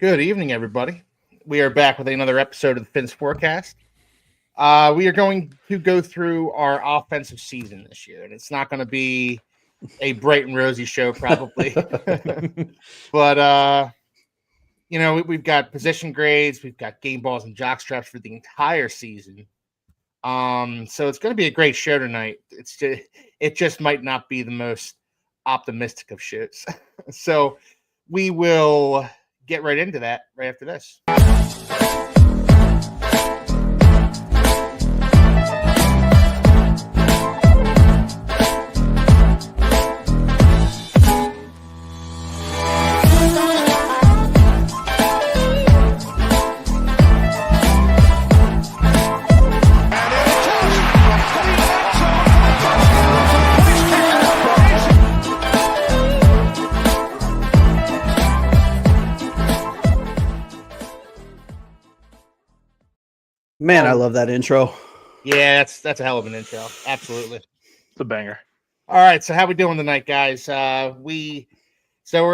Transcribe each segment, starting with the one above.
Good evening, everybody. We are back with another episode of the Fins Forecast. We are going to go through our offensive season this year, and it's not going to be a bright and rosy show, probably. But, we've got position grades, we've got game balls and jockstraps for the entire season. So it's going to be a great show tonight. It just might not be the most optimistic of shows. So we will get right into that right after this. Man, I love that intro. Yeah, that's a hell of an intro. Absolutely. It's a banger. All right, so how we doing tonight, guys? We're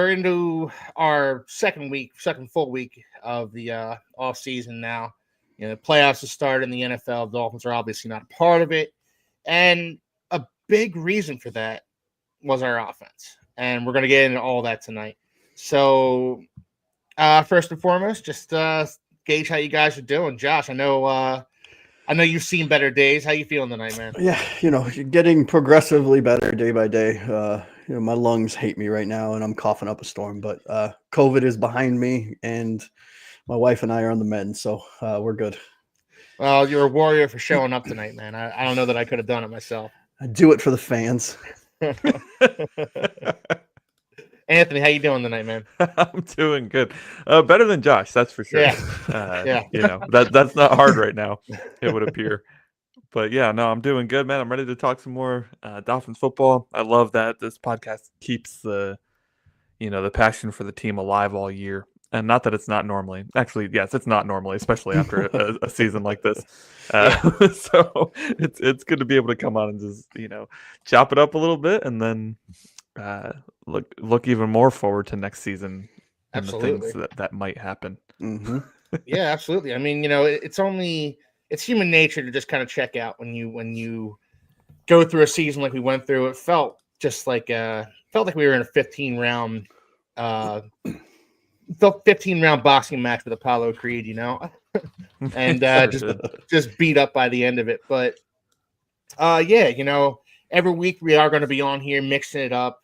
into our second full week of the off season now. The playoffs have started in the NFL. The Dolphins are obviously not a part of it, and a big reason for that was our offense, and we're going to get into all that tonight. So, first and foremost, just gauge how you guys are doing. Josh, I know you've seen better days. How you feeling tonight, man? Yeah, you're getting progressively better day by day. My lungs hate me right now, and I'm coughing up a storm. But COVID is behind me, and my wife and I are on the mend, so we're good. Well, you're a warrior for showing up tonight, man. I don't know that I could have done it myself. I do it for the fans. Anthony, how you doing tonight, man? I'm doing good. Better than Josh, that's for sure. Yeah. That's not hard right now, it would appear. But yeah, no, I'm doing good, man. I'm ready to talk some more Dolphins football. I love that this podcast keeps the passion for the team alive all year. And not that it's not normally. Actually, yes, it's not normally, especially after a season like this. So it's good to be able to come on and just chop it up a little bit, and then look even more forward to next season and Absolutely. the things that might happen. Mm-hmm. Yeah, absolutely. I mean, it's human nature to just kind of check out when you go through a season like we went through. It felt just like we were in a 15-round boxing match with Apollo Creed, and just beat up by the end of it. But every week we are going to be on here mixing it up,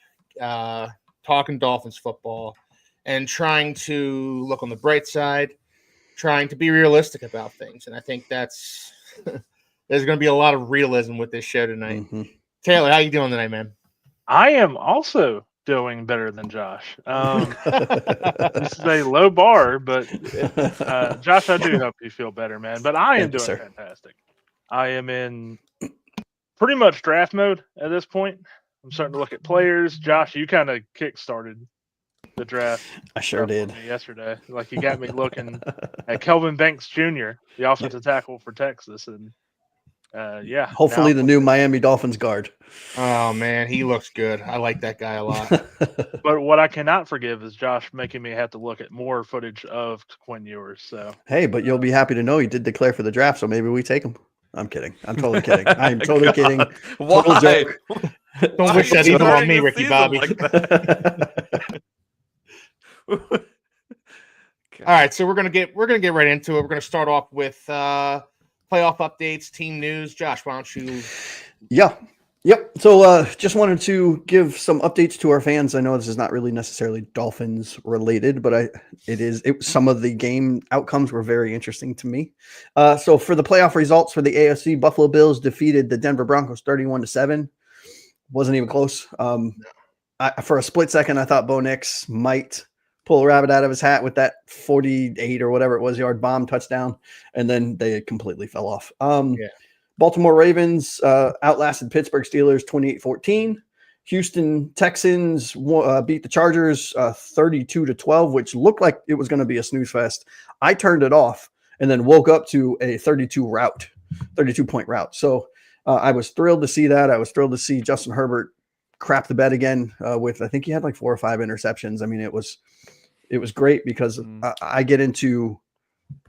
talking Dolphins football, and trying to look on the bright side, trying to be realistic about things. And I think there's going to be a lot of realism with this show tonight. Mm-hmm. Taylor, how you doing tonight, man? I am also doing better than Josh. This is a low bar, but Josh, I do hope you feel better, man. But I am doing fantastic. I am in pretty much draft mode at this point. I'm starting to look at players. Josh, you kind of kick-started the draft. I sure did. Yesterday. Like, you got me looking at Kelvin Banks Jr., the offensive tackle for Texas. And, hopefully the new Miami Dolphins guard. Oh, man, he looks good. I like that guy a lot. But what I cannot forgive is Josh making me have to look at more footage of Quinn Ewers. So hey, but you'll be happy to know he did declare for the draft, so maybe we take him. I'm kidding. I'm totally kidding. I'm totally kidding. Total joke. Don't wish that evil on me, Ricky Bobby. All right, so we're gonna get right into it. We're gonna start off with playoff updates, team news. Josh, why don't you? Yeah. Yep. So just wanted to give some updates to our fans. I know this is not really necessarily Dolphins related, but some of the game outcomes were very interesting to me. So for the playoff results for the AFC, Buffalo Bills defeated the Denver Broncos 31-7. Wasn't even close. For a split second, I thought Bo Nix might pull a rabbit out of his hat with that 48 or whatever it was yard bomb touchdown, and then they completely fell off. Baltimore Ravens outlasted Pittsburgh Steelers 28-14. Houston Texans beat the Chargers 32-12, which looked like it was going to be a snooze fest. I turned it off and then woke up to a 32-point rout. So I was thrilled to see that. I was thrilled to see Justin Herbert crap the bed again with, I think he had like 4 or 5 interceptions. I mean, it was it was great because I get into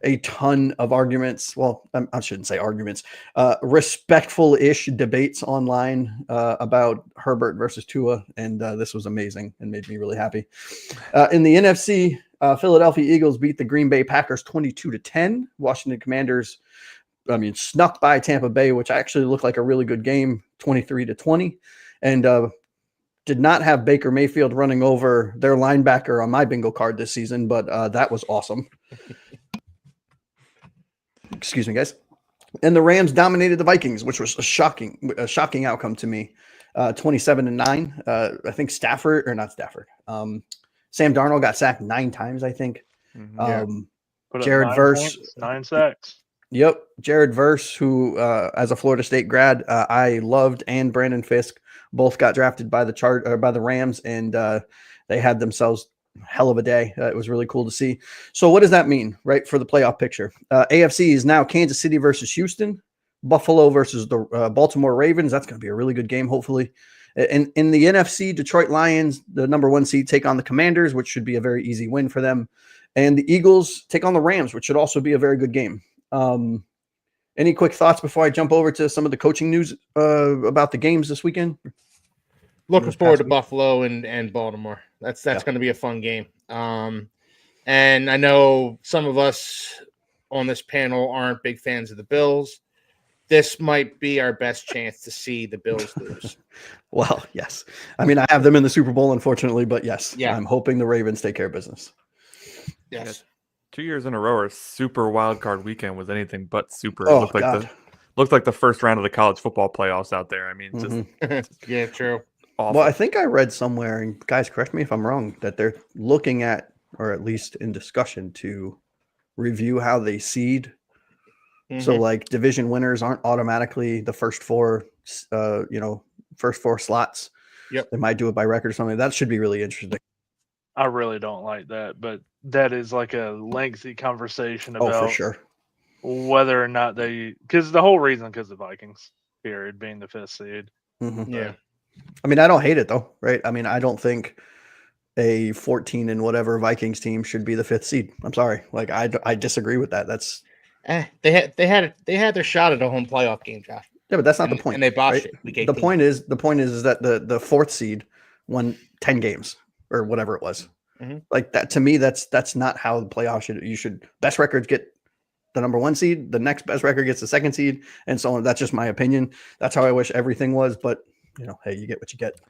a ton of arguments. Well, I shouldn't say arguments, respectful-ish debates online about Herbert versus Tua, and this was amazing and made me really happy. In the NFC, Philadelphia Eagles beat the Green Bay Packers 22-10. Washington Commanders, snuck by Tampa Bay, which actually looked like a really good game, 23-20, and did not have Baker Mayfield running over their linebacker on my bingo card this season, but that was awesome. Excuse me, guys. And the Rams dominated the Vikings, which was a shocking outcome to me. 27-9. I think Sam Darnold got sacked 9 times, I think. Jared Verse, 9 sacks. Yep. Jared Verse, who as a Florida State grad, I loved, and Brandon Fisk both got drafted by the Rams, and they had themselves hell of a day. It was really cool to see. So what does that mean, right, for the playoff picture? AFC is now Kansas City versus Houston, Buffalo versus the Baltimore Ravens. That's going to be a really good game, hopefully. And in the NFC, Detroit Lions, the number 1 seed, take on the Commanders, which should be a very easy win for them. And the Eagles take on the Rams, which should also be a very good game. Any quick thoughts before I jump over to some of the coaching news about the games this weekend? Looking forward to Buffalo and Baltimore. That's going to be a fun game. And I know some of us on this panel aren't big fans of the Bills. This might be our best chance to see the Bills lose. Well, yes. I have them in the Super Bowl, unfortunately, but yes. Yeah. I'm hoping the Ravens take care of business. Yes. 2 years in a row, our super wild card weekend was anything but super. Oh, It looked like the first round of the college football playoffs out there. Yeah, true. Awful. Well, I think I read somewhere, and guys, correct me if I'm wrong, that they're looking at, or at least in discussion, to review how they seed. So, like, division winners aren't automatically the first 4 slots. Yep. They might do it by record or something. That should be really interesting. I really don't like that, but that is like a lengthy conversation about for sure. whether or not because the whole reason, because the Vikings, period, being the 5th seed. Yeah. I don't hate it though, right? I don't think a 14 and whatever Vikings team should be the 5th seed. I'm sorry. Like, I disagree with that. That's they had their shot at a home playoff game, Josh. Yeah, but that's not the point. And they botched right? it. Week 18. The point is that the 4th seed won 10 games or whatever it was. Like that, to me, that's not how the playoff you should best records get the number 1 seed, the next best record gets the 2nd seed, and so on. That's just my opinion. That's how I wish everything was, but hey, you get what you get.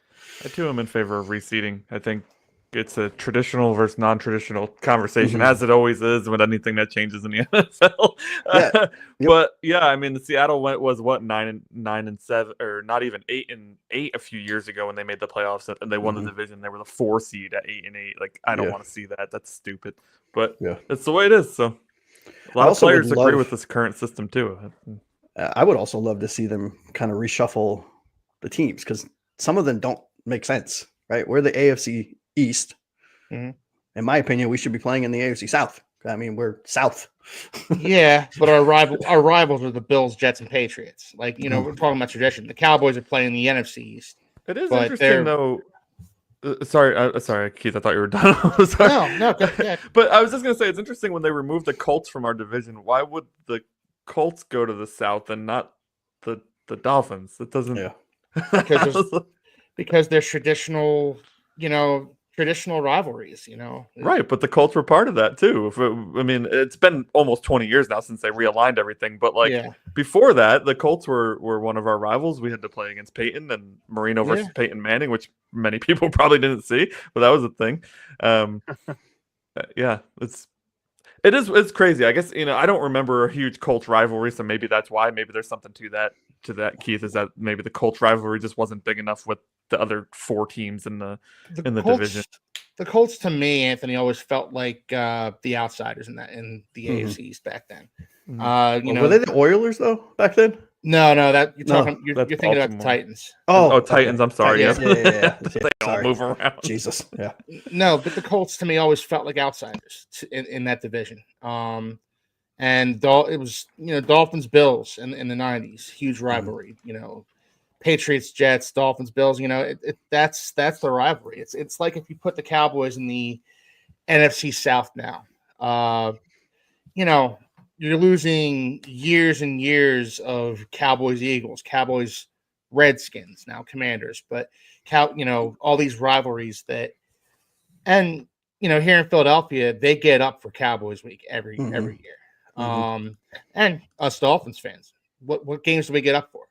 I too am in favor of reseeding. I think it's a traditional versus non-traditional conversation, as it always is with anything that changes in the NFL. But yeah, the Seattle was what 9-7, or not even 8-8 a few years ago when they made the playoffs and they won the division. They were the 4 seed at 8-8. Like, I don't want to see that. That's stupid. But it's the way it is. So a lot of players agree with this current system too. I would also love to see them kind of reshuffle the teams, because some of them don't make sense. Right? We're the AFC East. In my opinion, we should be playing in the AFC South. We're South. Yeah, but our rivals are the Bills, Jets, and Patriots. Like, we're talking about tradition. The Cowboys are playing the NFC East. It is interesting, though. Sorry, Keith. I thought you were done. No, go ahead. But I was just gonna say, it's interesting when they removed the Colts from our division. Why would the Colts go to the South and not the Dolphins? It doesn't. Yeah. Because there's traditional rivalries, Right, but the Colts were part of that too. It's been almost 20 years now since they realigned everything, but before that, the Colts were one of our rivals. We had to play against Peyton and Marino versus Peyton Manning, which many people probably didn't see, but that was a thing. It's crazy. I guess, I don't remember a huge Colts rivalry, so maybe that's why. Maybe there's something to that, Keith, is that maybe the Colts rivalry just wasn't big enough with the other 4 teams in the Colts, division. The Colts, to me, Anthony, always felt like the outsiders in the AFC East back then. Were they the Oilers though back then? No, that you're thinking about the Titans. Oh, Titans. I'm sorry. Yeah. They all move around. Jesus. Yeah. No, but the Colts to me always felt like outsiders in that division. And it was Dolphins Bills in the 90s, huge rivalry. Patriots Jets, Dolphins Bills. That's the rivalry. It's like if you put the Cowboys in the NFC South now. You're losing years and years of Cowboys, Eagles, Cowboys, Redskins, now Commanders, but all these rivalries and here in Philadelphia, they get up for Cowboys week every year. And us Dolphins fans, what games do we get up for?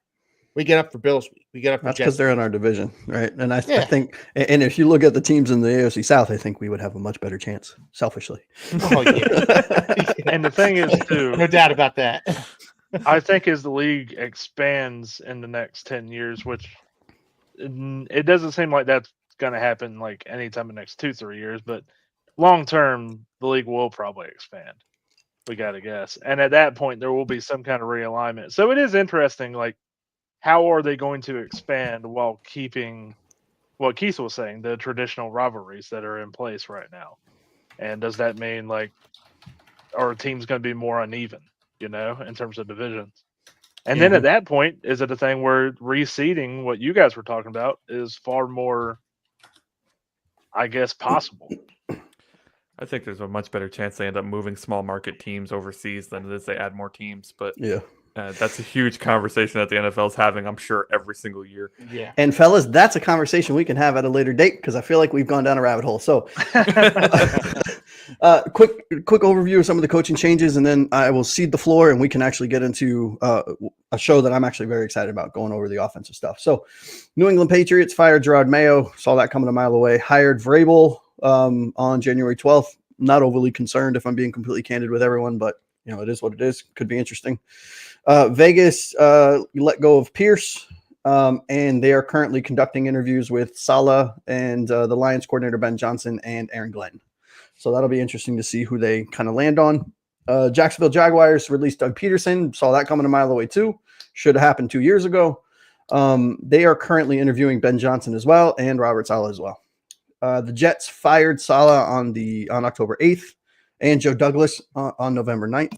We get up for Bills week. We get up for That's Jets because they're in our division, right? And I think, and if you look at the teams in the AFC South, I think we would have a much better chance, selfishly. Oh yeah. And the thing is, too, no doubt about that. I think as the league expands in the next 10 years, which it doesn't seem like that's going to happen like anytime in the next 2-3 years, but long term, the league will probably expand. We got to guess. And at that point, there will be some kind of realignment. So it is interesting, like, how are they going to expand while keeping what Keith was saying, the traditional rivalries that are in place right now? And does that mean, like, our team's going to be more uneven, in terms of divisions? And then at that point, is it a thing where reseeding, what you guys were talking about, is far more, I guess, possible? I think there's a much better chance they end up moving small market teams overseas than it is they add more teams. But that's a huge conversation that the NFL is having, I'm sure, every single year. Yeah. And fellas, that's a conversation we can have at a later date because I feel like we've gone down a rabbit hole. So quick overview of some of the coaching changes, and then I will cede the floor and we can actually get into a show that I'm actually very excited about, going over the offensive stuff. So New England Patriots fired Gerard Mayo. Saw that coming a mile away. Hired Vrabel on January 12th. Not overly concerned, if I'm being completely candid with everyone, but it is what it is. Could be interesting. Vegas let go of Pierce, and they are currently conducting interviews with Saleh and the Lions coordinator Ben Johnson and Aaron Glenn. So that'll be interesting to see who they kind of land on. Jacksonville Jaguars released Doug Peterson. Saw that coming a mile away too. Should have happened 2 years ago. They are currently interviewing Ben Johnson as well and Robert Saleh as well. The Jets fired Saleh on October 8th and Joe Douglas on November 9th.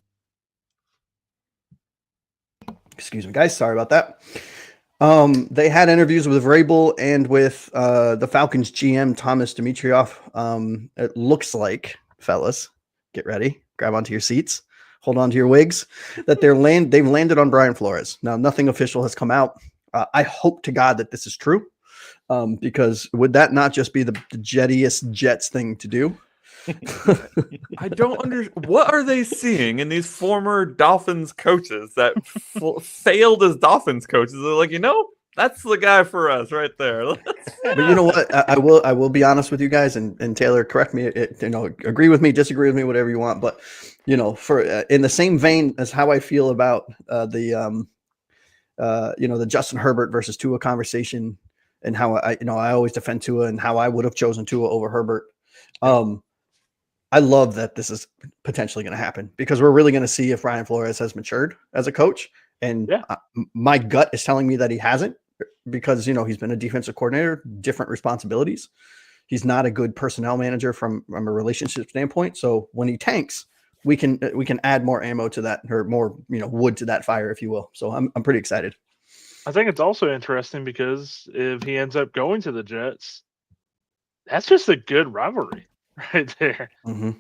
Excuse me, guys. Sorry about that. They had interviews with Vrabel and with the Falcons GM, Thomas Dimitroff. It looks like, fellas, get ready. Grab onto your seats. Hold on to your wigs. That they've landed on Brian Flores. Now, nothing official has come out. I hope to God that this is true, because would that not just be the jettiest Jets thing to do? I don't understand. What are they seeing in these former Dolphins coaches that failed as Dolphins coaches? They're like, that's the guy for us right there. But you know what? I will be honest with you guys, and Taylor, correct me. Agree with me, disagree with me, whatever you want. But for in the same vein as how I feel about the Justin Herbert versus Tua conversation, and how I always defend Tua and how I would have chosen Tua over Herbert. I love that this is potentially going to happen, because we're really going to see if Brian Flores has matured as a coach. And my gut is telling me that he hasn't, because, he's been a defensive coordinator, different responsibilities. He's not a good personnel manager from a relationship standpoint. So when he tanks, we can add more ammo to that, or more, wood to that fire, if you will. So I'm pretty excited. I think it's also interesting because if he ends up going to the Jets, that's just a good rivalry right there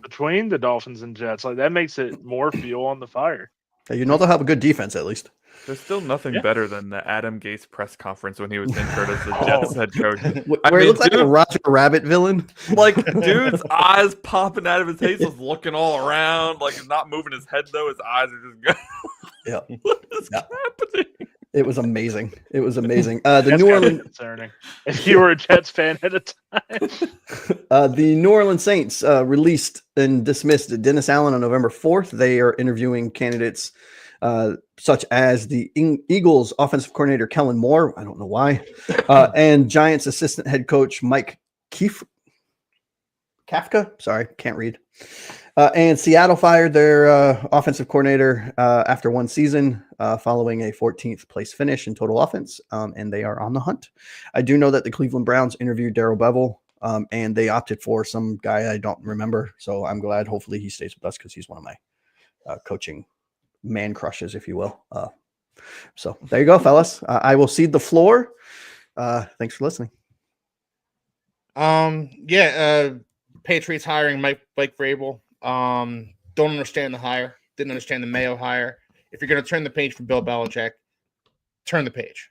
between the Dolphins and Jets. Like, that makes it more fuel on the fire. Hey, they'll have a good defense at least. There's still nothing better than the Adam Gase press conference when he was interned as the Jets head coach. Where he looks like a Roger Rabbit villain. Like, dude's eyes popping out of his face, was looking all around, like he's not moving his head though. His eyes are just going. Yeah. What is happening? It was amazing. The That's New Orleans concerning. If you were a Jets fan at a time. The New Orleans Saints released and dismissed Dennis Allen on November 4th. They are interviewing candidates such as the Eagles offensive coordinator Kellen Moore. I don't know why. And Giants assistant head coach Mike Kafka. Sorry, can't read. And Seattle fired their offensive coordinator after one season, following a 14th place finish in total offense, and they are on the hunt. I do know that the Cleveland Browns interviewed Darrell Bevell, and they opted for some guy I don't remember, so I'm glad. Hopefully he stays with us, because he's one of my coaching man crushes, if you will. So there you go, fellas. I will cede the floor. Thanks for listening. Patriots hiring Mike Vrabel. Don't understand the hire. Didn't understand the Mayo hire. If you're going to turn the page for Bill Belichick, turn the page.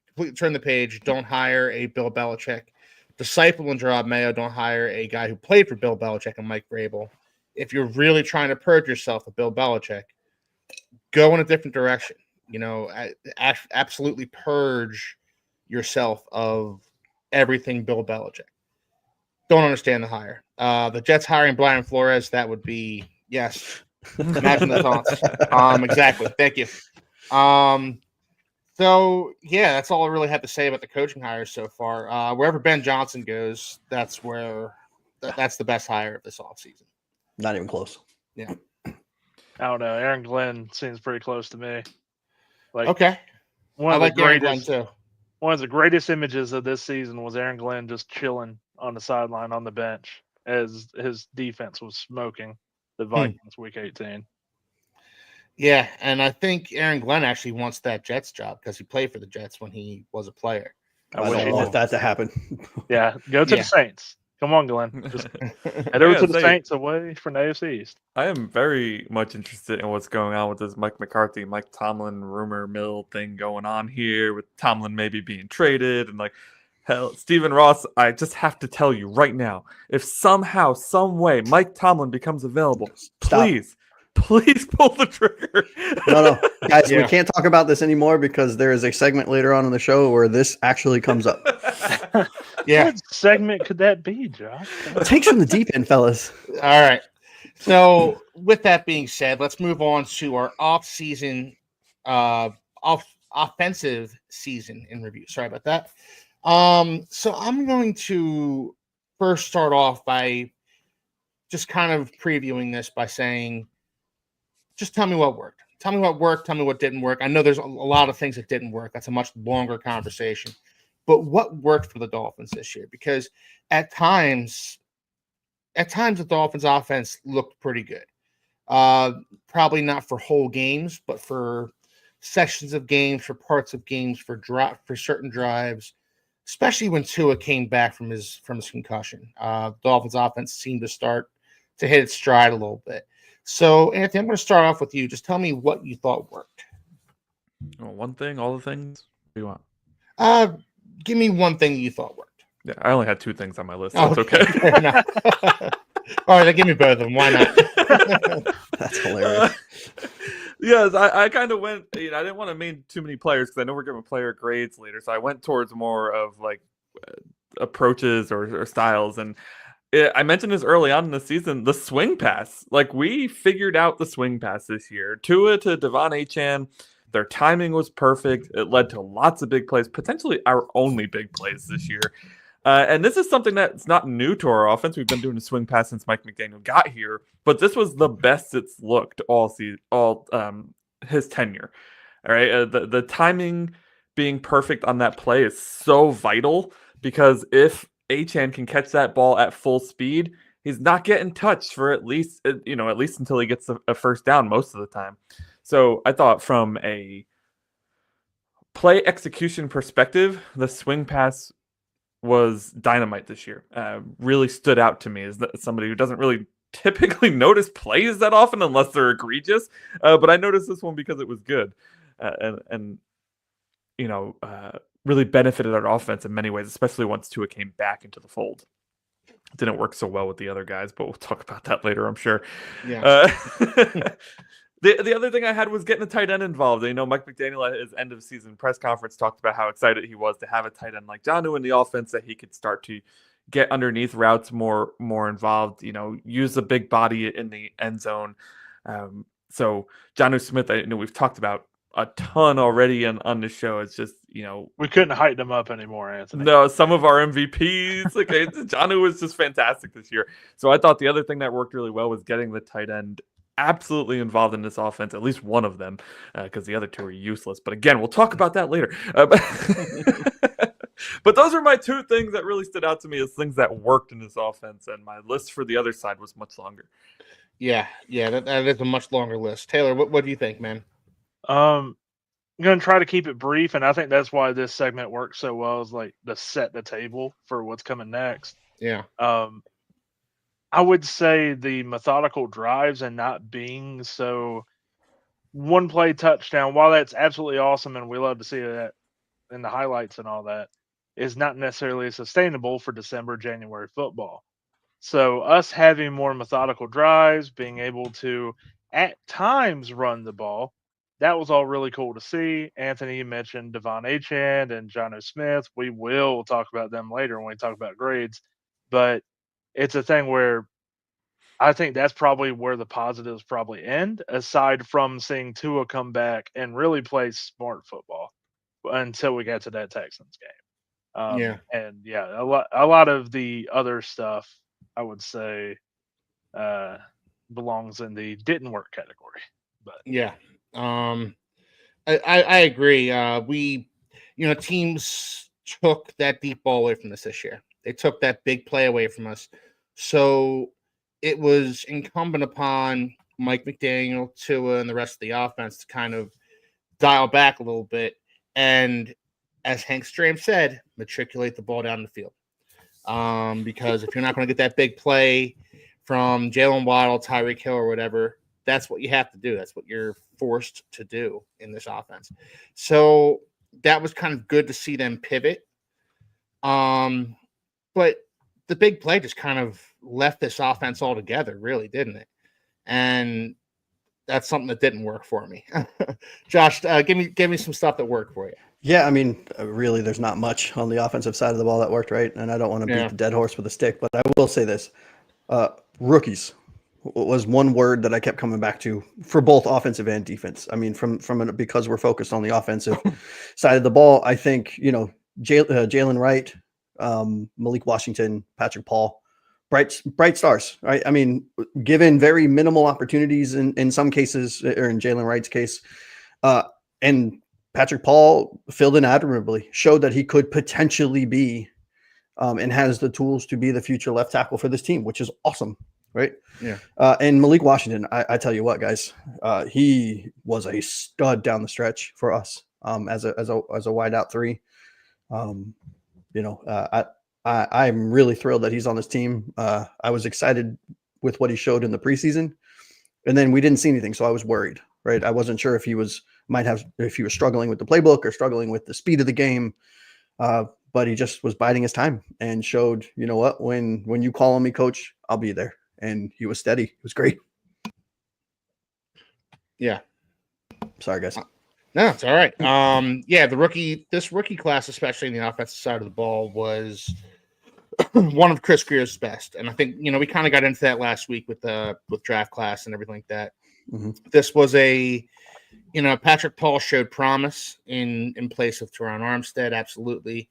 Completely turn the page. Don't hire a Bill Belichick disciple and Gerard Mayo. Don't hire a guy who played for Bill Belichick and Mike Vrabel. If you're really trying to purge yourself of Bill Belichick, go in a different direction. Absolutely purge yourself of everything Bill Belichick. Don't understand the hire. The Jets hiring Brian Flores, that would be, yes. Imagine the thoughts. Exactly. Thank you. So, yeah, that's all I really have to say about the coaching hires so far. Wherever Ben Johnson goes, that's the best hire of this offseason. Not even close. Yeah. I don't know. Aaron Glenn seems pretty close to me. Okay. One I of like the Aaron greatest, Glenn too. one of the greatest images of this season was Aaron Glenn just chilling on the sideline on the bench as his defense was smoking the Vikings week 18. Yeah, and I think Aaron Glenn actually wants that Jets job because he played for the Jets when he was a player. I don't want that to happen. Yeah, go to the Saints. Come on, Glenn. Just head over to the Saints away from the AFC East. I am very much interested in what's going on with this Mike McCarthy, Mike Tomlin rumor mill thing going on here with Tomlin maybe being traded and hell, Stephen Ross, I just have to tell you right now, if somehow, some way Mike Tomlin becomes available, please pull the trigger. No, guys, we can't talk about this anymore because there is a segment later on in the show where this actually comes up. What segment could that be, Josh? Takes from the deep end, fellas. All right. So, with that being said, let's move on to our offseason, offensive season in review. Sorry about that. So I'm going to first start off by just kind of previewing this by saying, just tell me what worked. Tell me what worked. Tell me what didn't work. I know there's a lot of things that didn't work. That's a much longer conversation. But what worked for the Dolphins this year? Because at times the Dolphins offense looked pretty good. Probably not for whole games, but for sections of games, for parts of games, for certain drives, especially when Tua came back from his concussion. The Dolphins offense seemed to start to hit its stride a little bit. So, Anthony, I'm going to start off with you. Just tell me what you thought worked. One thing, all the things? What do you want? Give me one thing that you thought worked. Yeah, I only had 2 things on my list. So that's okay. Fair enough. All right, then give me both of them. Why not? That's hilarious. Yes, I kind of went, I didn't want to name too many players because I know we're giving player grades later. So I went towards more of approaches or styles. And I mentioned this early on in the season, the swing pass. We figured out the swing pass this year. Tua to Devon Achane, their timing was perfect. It led to lots of big plays, potentially our only big plays this year. And this is something that's not new to our offense. We've been doing a swing pass since Mike McDaniel got here, but this was the best it's looked all his tenure. All right, the timing being perfect on that play is so vital because if Achane can catch that ball at full speed, he's not getting touched for at least until he gets a first down most of the time. So I thought from a play execution perspective, the swing pass was dynamite this year. Really stood out to me as somebody who doesn't really typically notice plays that often unless they're egregious. But I noticed this one because it was good and really benefited our offense in many ways, especially once Tua came back into the fold. It didn't work so well with the other guys, but we'll talk about that later, I'm sure. Yeah. The other thing I had was getting a tight end involved. Mike McDaniel at his end of season press conference talked about how excited he was to have a tight end like Jonnu in the offense, that he could start to get underneath routes more involved, use the big body in the end zone. So Jonnu Smith, I know we've talked about a ton already on the show. It's just, we couldn't hype him up anymore, Anthony. No, some of our MVPs, Jonnu was just fantastic this year. So I thought the other thing that worked really well was getting the tight end absolutely involved in this offense, at least one of them, because the other two are useless. But again, we'll talk about that later. But those are my 2 things that really stood out to me as things that worked in this offense, and my list for the other side was much longer. Yeah, that is a much longer list. Taylor, what do you think, man? I'm going to try to keep it brief, and I think that's why this segment works so well, is to set the table for what's coming next. Yeah. I would say the methodical drives and not being so one play touchdown, while that's absolutely awesome and we love to see that in the highlights and all that, is not necessarily sustainable for December, January football. So us having more methodical drives, being able to at times run the ball, that was all really cool to see. Anthony, you mentioned Devon Achand and Jono Smith. We will talk about them later when we talk about grades, but it's a thing where I think that's probably where the positives probably end, aside from seeing Tua come back and really play smart football until we get to that Texans game. Yeah. And yeah, a lot of the other stuff I would say uh, belongs in the didn't work category. But Yeah. I agree. Teams took that deep ball away from us this year. They took that big play away from us. So it was incumbent upon Mike McDaniel, Tua, and the rest of the offense to kind of dial back a little bit. And as Hank Stram said, matriculate the ball down the field. Because if you're not going to get that big play from Jalen Waddle, Tyreek Hill, or whatever, that's what you have to do. That's what you're forced to do in this offense. So that was kind of good to see them pivot. But the big play just kind of left this offense altogether, really, didn't it? And that's something that didn't work for me. Josh, give me some stuff that worked for you. Yeah, I mean, really, there's not much on the offensive side of the ball that worked, right? And I don't want to beat the dead horse with a stick, but I will say this. Rookies was one word that I kept coming back to for both offensive and defense. I mean, because we're focused on the offensive side of the ball, I think, Jalen Wright, Malik Washington, Patrick Paul, bright stars, right? I mean, given very minimal opportunities in some cases, or in Jalen Wright's case, and Patrick Paul filled in admirably, showed that he could potentially be and has the tools to be the future left tackle for this team, which is awesome, right? Yeah. And Malik Washington, I tell you what, guys, he was a stud down the stretch for us as a wide out three. I'm really thrilled that he's on this team. I was excited with what he showed in the preseason, and then we didn't see anything, so I was worried, right? I wasn't sure if he was struggling with the playbook or struggling with the speed of the game. But he just was biding his time and showed, you know what, when you call on me, coach, I'll be there. And he was steady. It was great. Yeah. Sorry, guys. No, it's all right. This rookie class, especially in the offensive side of the ball, was one of Chris Greer's best. And I think, we kind of got into that last week with draft class and everything like that. Mm-hmm. This was Patrick Paul showed promise in place of Teron Armstead. Absolutely.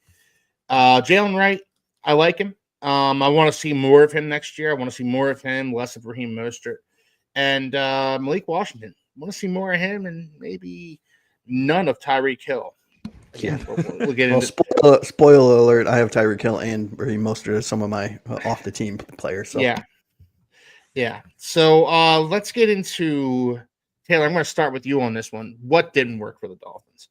Jalen Wright, I like him. I want to see more of him next year. I want to see more of him, less of Raheem Mostert. And Malik Washington, I want to see more of him and maybe none of Tyreek Hill. Again, we'll get into spoiler alert, I have Tyreek Hill and Raheem Mostert as some of my off-the-team players. So. Yeah. So let's get into Taylor. I'm going to start with you on this one. What didn't work for the Dolphins?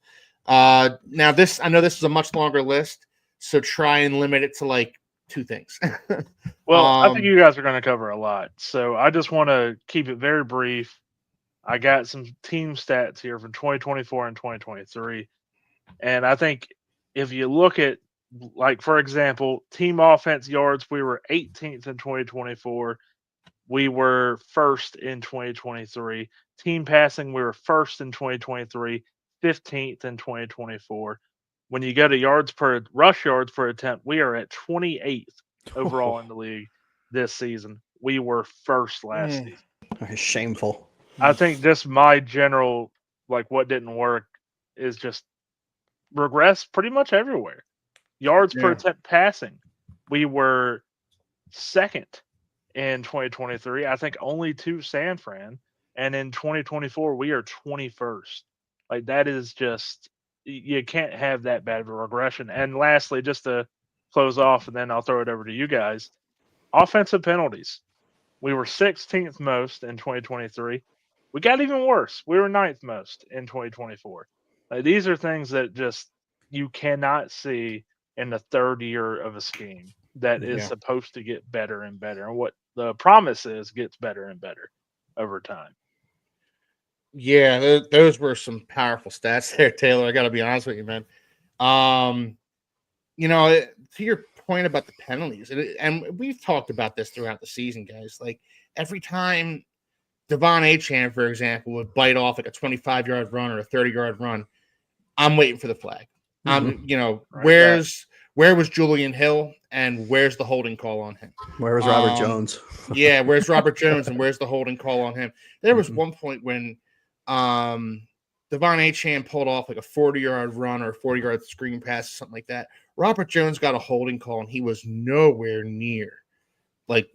Now, I know this is a much longer list. So try and limit it to like two things. Well, I think you guys are going to cover a lot. So I just want to keep it very brief. I got some team stats here from 2024 and 2023. And I think if you look at, like, for example, team offense yards, we were 18th in 2024. We were first in 2023. Team passing, we were first in 2023, 15th in 2024. When you go to rush yards per attempt, we are at 28th overall in the league this season. We were first last season. Shameful. I think just my general, what didn't work is just regress pretty much everywhere. Yards per attempt passing, we were second in 2023. I think only to San Fran. And in 2024, we are 21st. That is just, you can't have that bad of a regression. And lastly, just to close off, and then I'll throw it over to you guys, offensive penalties. We were 16th most in 2023. We got even worse. We were 9th most in 2024. These are things that just you cannot see in the third year of a scheme that is supposed to get better and better. And the promise is gets better and better over time. Yeah, those were some powerful stats there, Taylor. I got to be honest with you, man. To your point about the penalties, and we've talked about this throughout the season, guys. Like every time Devon Achane, for example, would bite off like a 25-yard run or a 30-yard run, I'm waiting for the flag. Where was Julian Hill and where's the holding call on him? Where was Robert Jones? Yeah, where's Robert Jones and where's the holding call on him? There was one point when Devon Achane pulled off like a 40-yard run or a 40-yard screen pass, something like that. Robert Jones got a holding call and he was nowhere near. Like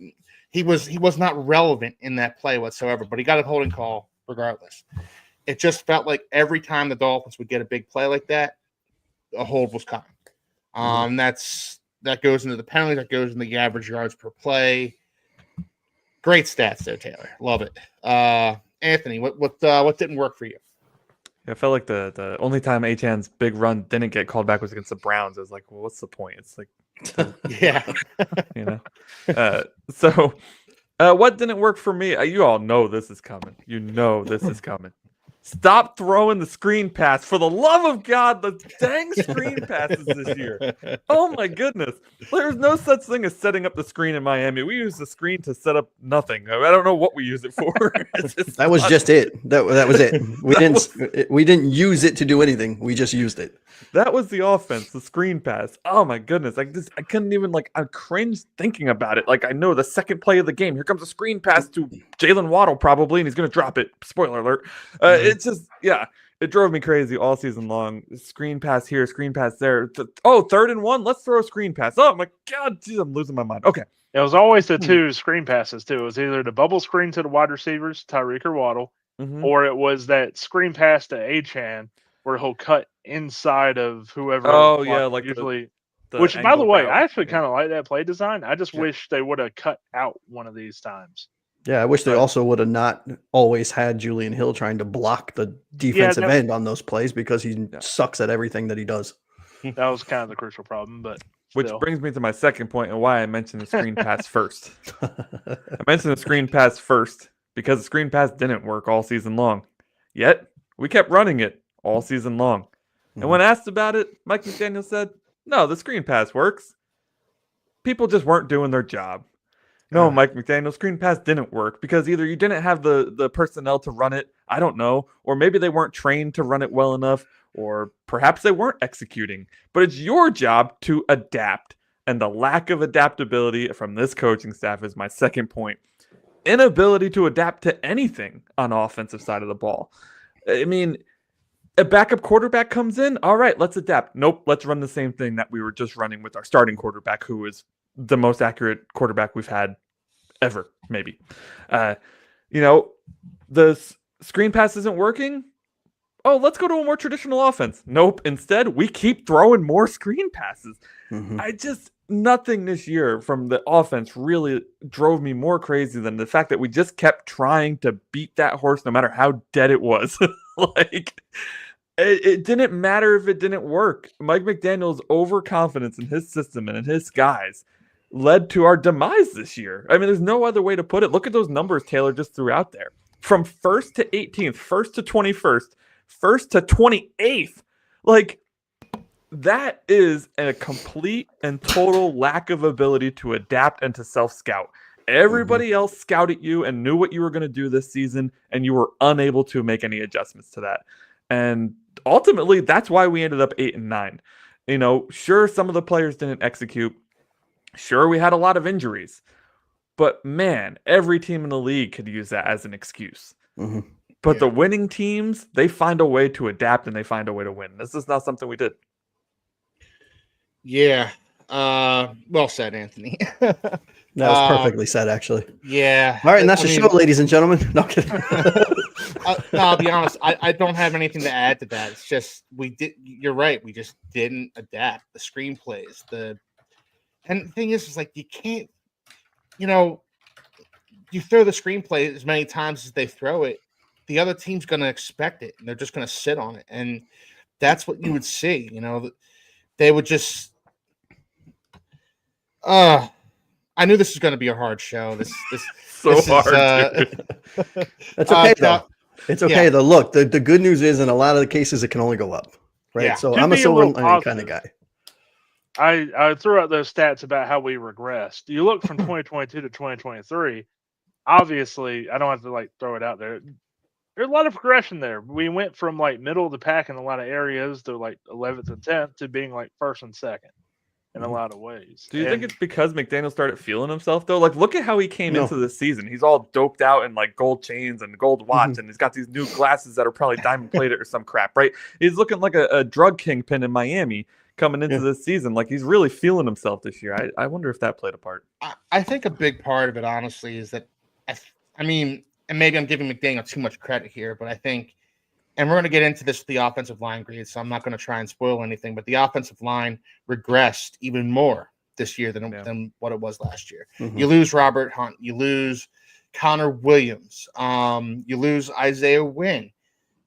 he was not relevant in that play whatsoever, but he got a holding call regardless. It just felt like every time the Dolphins would get a big play like that, a hold was coming. That goes into the penalty, that goes into the average yards per play. Great stats there, Taylor. Love it. Anthony, what didn't work for you? I felt like the only time Achane's big run didn't get called back was against the Browns. I was like, well, what's the point? It's like, yeah, So what didn't work for me? You all know this is coming. You know this is coming. Stop throwing the screen pass. For the love of God, the dang screen passes this year. Oh, my goodness. There's no such thing as setting up the screen in Miami. We use the screen to set up nothing. I don't know what we use it for. That was just it. That was it. We didn't use it to do anything. We just used it. That was the offense, the screen pass. Oh, my goodness. I couldn't even, I cringed thinking about it. I know the second play of the game. Here comes a screen pass to Jalen Waddle probably, and he's going to drop it. Spoiler alert. It's just, it drove me crazy all season long. Screen pass here, screen pass there. 3rd and 1, let's throw a screen pass. Oh my God, geez, I'm losing my mind. Okay. It was always the two screen passes too. It was either the bubble screen to the wide receivers, Tyreek or Waddle, or it was that screen pass to Achane where he'll cut inside of whoever. Oh yeah, like usually. The Which, by the way, route. I actually kind of like that play design. I just wish they would have cut out one of these times. Yeah, I wish they also would have not always had Julian Hill trying to block the defensive end on those plays because he sucks at everything that he does. That was kind of the crucial problem, but which brings me to my second point and why I mentioned the screen pass first. I mentioned the screen pass first because the screen pass didn't work all season long. Yet, we kept running it all season long. And when asked about it, Mike McDaniel said, no, the screen pass works. People just weren't doing their job. No, Mike McDaniel, screen pass didn't work because either you didn't have the personnel to run it, I don't know, or maybe they weren't trained to run it well enough, or perhaps they weren't executing. But it's your job to adapt, and the lack of adaptability from this coaching staff is my second point. Inability to adapt to anything on offensive side of the ball. I mean, a backup quarterback comes in, all right, let's adapt. Nope, let's run the same thing that we were just running with our starting quarterback, who is the most accurate quarterback we've had ever, maybe. The screen pass isn't working. Oh, let's go to a more traditional offense. Nope. Instead, we keep throwing more screen passes. Nothing this year from the offense really drove me more crazy than the fact that we just kept trying to beat that horse no matter how dead it was. It didn't matter if it didn't work. Mike McDaniel's overconfidence in his system and in his guys led to our demise this year. I mean, there's no other way to put it. Look at those numbers Taylor just threw out there. From 1st to 18th, 1st to 21st, 1st to 28th. That is a complete and total lack of ability to adapt and to self-scout. Everybody else scouted you and knew what you were going to do this season, and you were unable to make any adjustments to that. And ultimately, that's why we ended up 8-9. Sure, some of the players didn't execute. Sure, we had a lot of injuries. But man, every team in the league could use that as an excuse. But the winning teams, they find a way to adapt and they find a way to win. This is not something we did. Yeah. Well said, Anthony. That was perfectly said, actually. Yeah. All right, and that's the show, ladies and gentlemen. No kidding. I'll be honest. I don't have anything to add to that. It's just you're right. We just didn't adapt the screenplays. And the thing is you can't. You throw the screenplay as many times as they throw it, the other team's going to expect it, and they're just going to sit on it, and that's what you would see. They would just. I knew this was going to be a hard show. This So this hard, is, dude. That's okay though. now- It's okay though. Look, the good news is in a lot of the cases it can only go up. Right. Yeah. So To I'm a be a silver little lining kind of guy. I threw out those stats about how we regressed. You look from 2022 to 2023. Obviously, I don't have to like throw it out there. There's a lot of progression there. We went from like middle of the pack in a lot of areas to like 11th and 10th to being like first and second in a lot of ways. Do you think it's because McDaniel started feeling himself though? Like, look at how he came No. into the season. He's all doped out in like gold chains and gold watch, and he's got these new glasses that are probably diamond plated or some crap, right? He's looking like a drug kingpin in Miami coming into this season. Like, he's really feeling himself this year. I wonder if that played a part. I think a big part of it, honestly, is that I mean, and maybe I'm giving McDaniel too much credit here, but I think, and we're going to get into this with the offensive line grade, so I'm not going to try and spoil anything, but the offensive line regressed even more this year than what it was last year. You lose Robert Hunt, you lose Connor Williams, you lose Isaiah Wynn,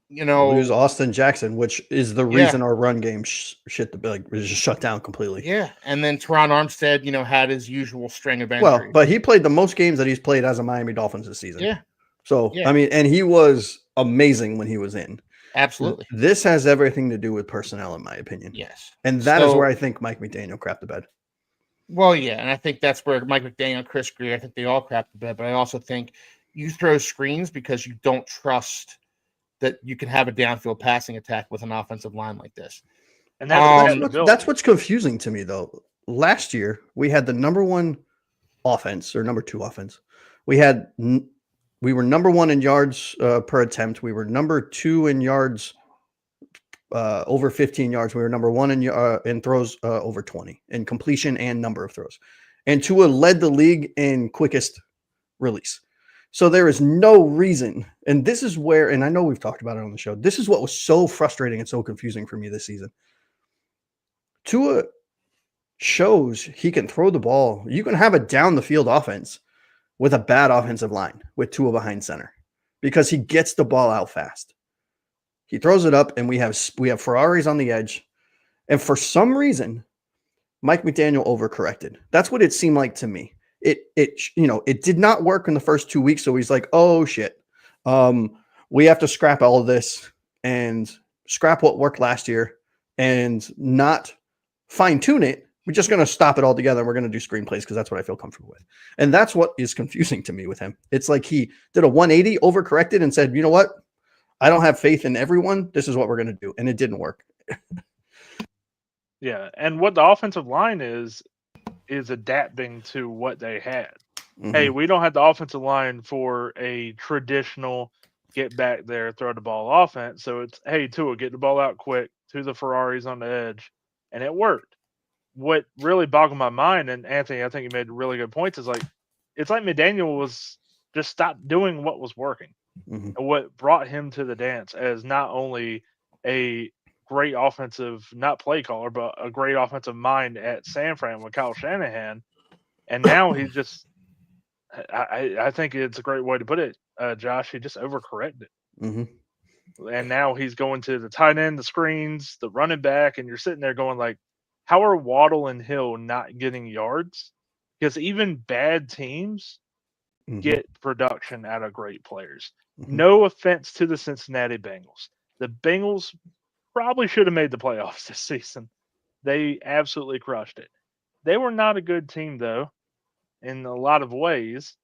lose Austin Jackson, which is the reason our run game was just shut down completely. Yeah, and then Teron Armstead, had his usual string of injuries. Well, but he played the most games that he's played as a Miami Dolphins this season. Yeah. So I mean, and he was amazing when he was in. Absolutely. This has everything to do with personnel, in my opinion. Yes. And that is where I think Mike McDaniel crapped the bed. Well, yeah, and I think that's where Mike McDaniel, Chris Greer, I think they all crapped the bed, but I also think you throw screens because you don't trust that you can have a downfield passing attack with an offensive line like this. And that's what's confusing to me, though. Last year, we had the number one offense or number two offense. We were number one in yards per attempt. We were number two in yards over 15 yards. We were number one in throws over 20 in completion and number of throws. And Tua led the league in quickest release. So there is no reason, and this is where, and I know we've talked about it on the show, this is what was so frustrating and so confusing for me this season. Tua shows he can throw the ball. You can have a down the field offense with a bad offensive line with Tua behind center because he gets the ball out fast. He throws it up, and we have Ferraris on the edge. And for some reason, Mike McDaniel overcorrected. That's what it seemed like to me. It did not work in the first 2 weeks. So he's like, oh shit. We have to scrap all of this and scrap what worked last year and not fine tune it. We're just going to stop it all together. And we're going to do screenplays because that's what I feel comfortable with. And that's what is confusing to me with him. It's like he did a 180, overcorrected, and said, you know what? I don't have faith in everyone. This is what we're going to do. And it didn't work. Yeah. And what the offensive line is adapting to what they had. Hey, we don't have the offensive line for a traditional get back there, throw the ball offense. So it's, hey, Tua, get the ball out quick to the Ferraris on the edge. And it worked. What really boggled my mind, and Anthony, I think you made really good points, is like, it's like McDaniel was just stopped doing what was working. And what brought him to the dance as not only a great offensive, not play caller, but a great offensive mind at San Fran with Kyle Shanahan. And now he's just, I think it's a great way to put it, Josh, he just overcorrected. And now he's going to the tight end, the screens, the running back, and you're sitting there going like, how are Waddle and Hill not getting yards? Because even bad teams get production out of great players. No offense to the Cincinnati Bengals. The Bengals probably should have made the playoffs this season. They absolutely crushed it. They were not a good team, though, in a lot of ways,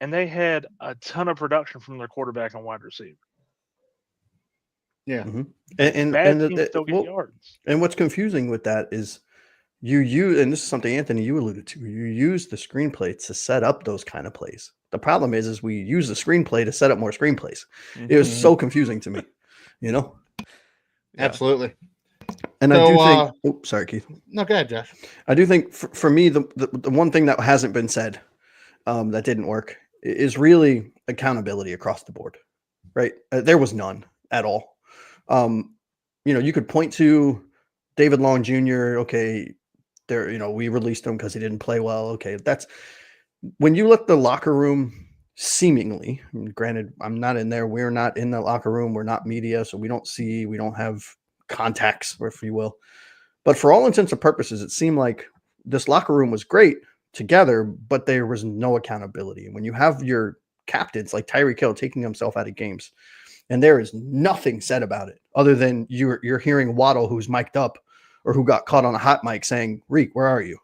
and they had a ton of production from their quarterback and wide receiver. Yeah. And bad teams still get yards. And what's confusing with that is you use, and this is something, Anthony, you alluded to, you use the screenplay to set up those kind of plays. The problem is we use the screenplay to set up more screenplays. It was so confusing to me, Absolutely. And I do think, sorry, Keith. No, go ahead, Josh. I do think for me, the one thing that hasn't been said that didn't work is really accountability across the board, right? There was none at all. You could point to David Long Jr. Okay, we released him because he didn't play well. Okay, that's when you look the locker room. Seemingly, granted, I'm not in there. We're not in the locker room. We're not media, so we don't have contacts, if you will. But for all intents and purposes, it seemed like this locker room was great together, but there was no accountability. And when you have your captains like Tyreek Hill taking himself out of games, and there is nothing said about it other than you're hearing Waddle, who's mic'd up or who got caught on a hot mic, saying, "Reek, where are you?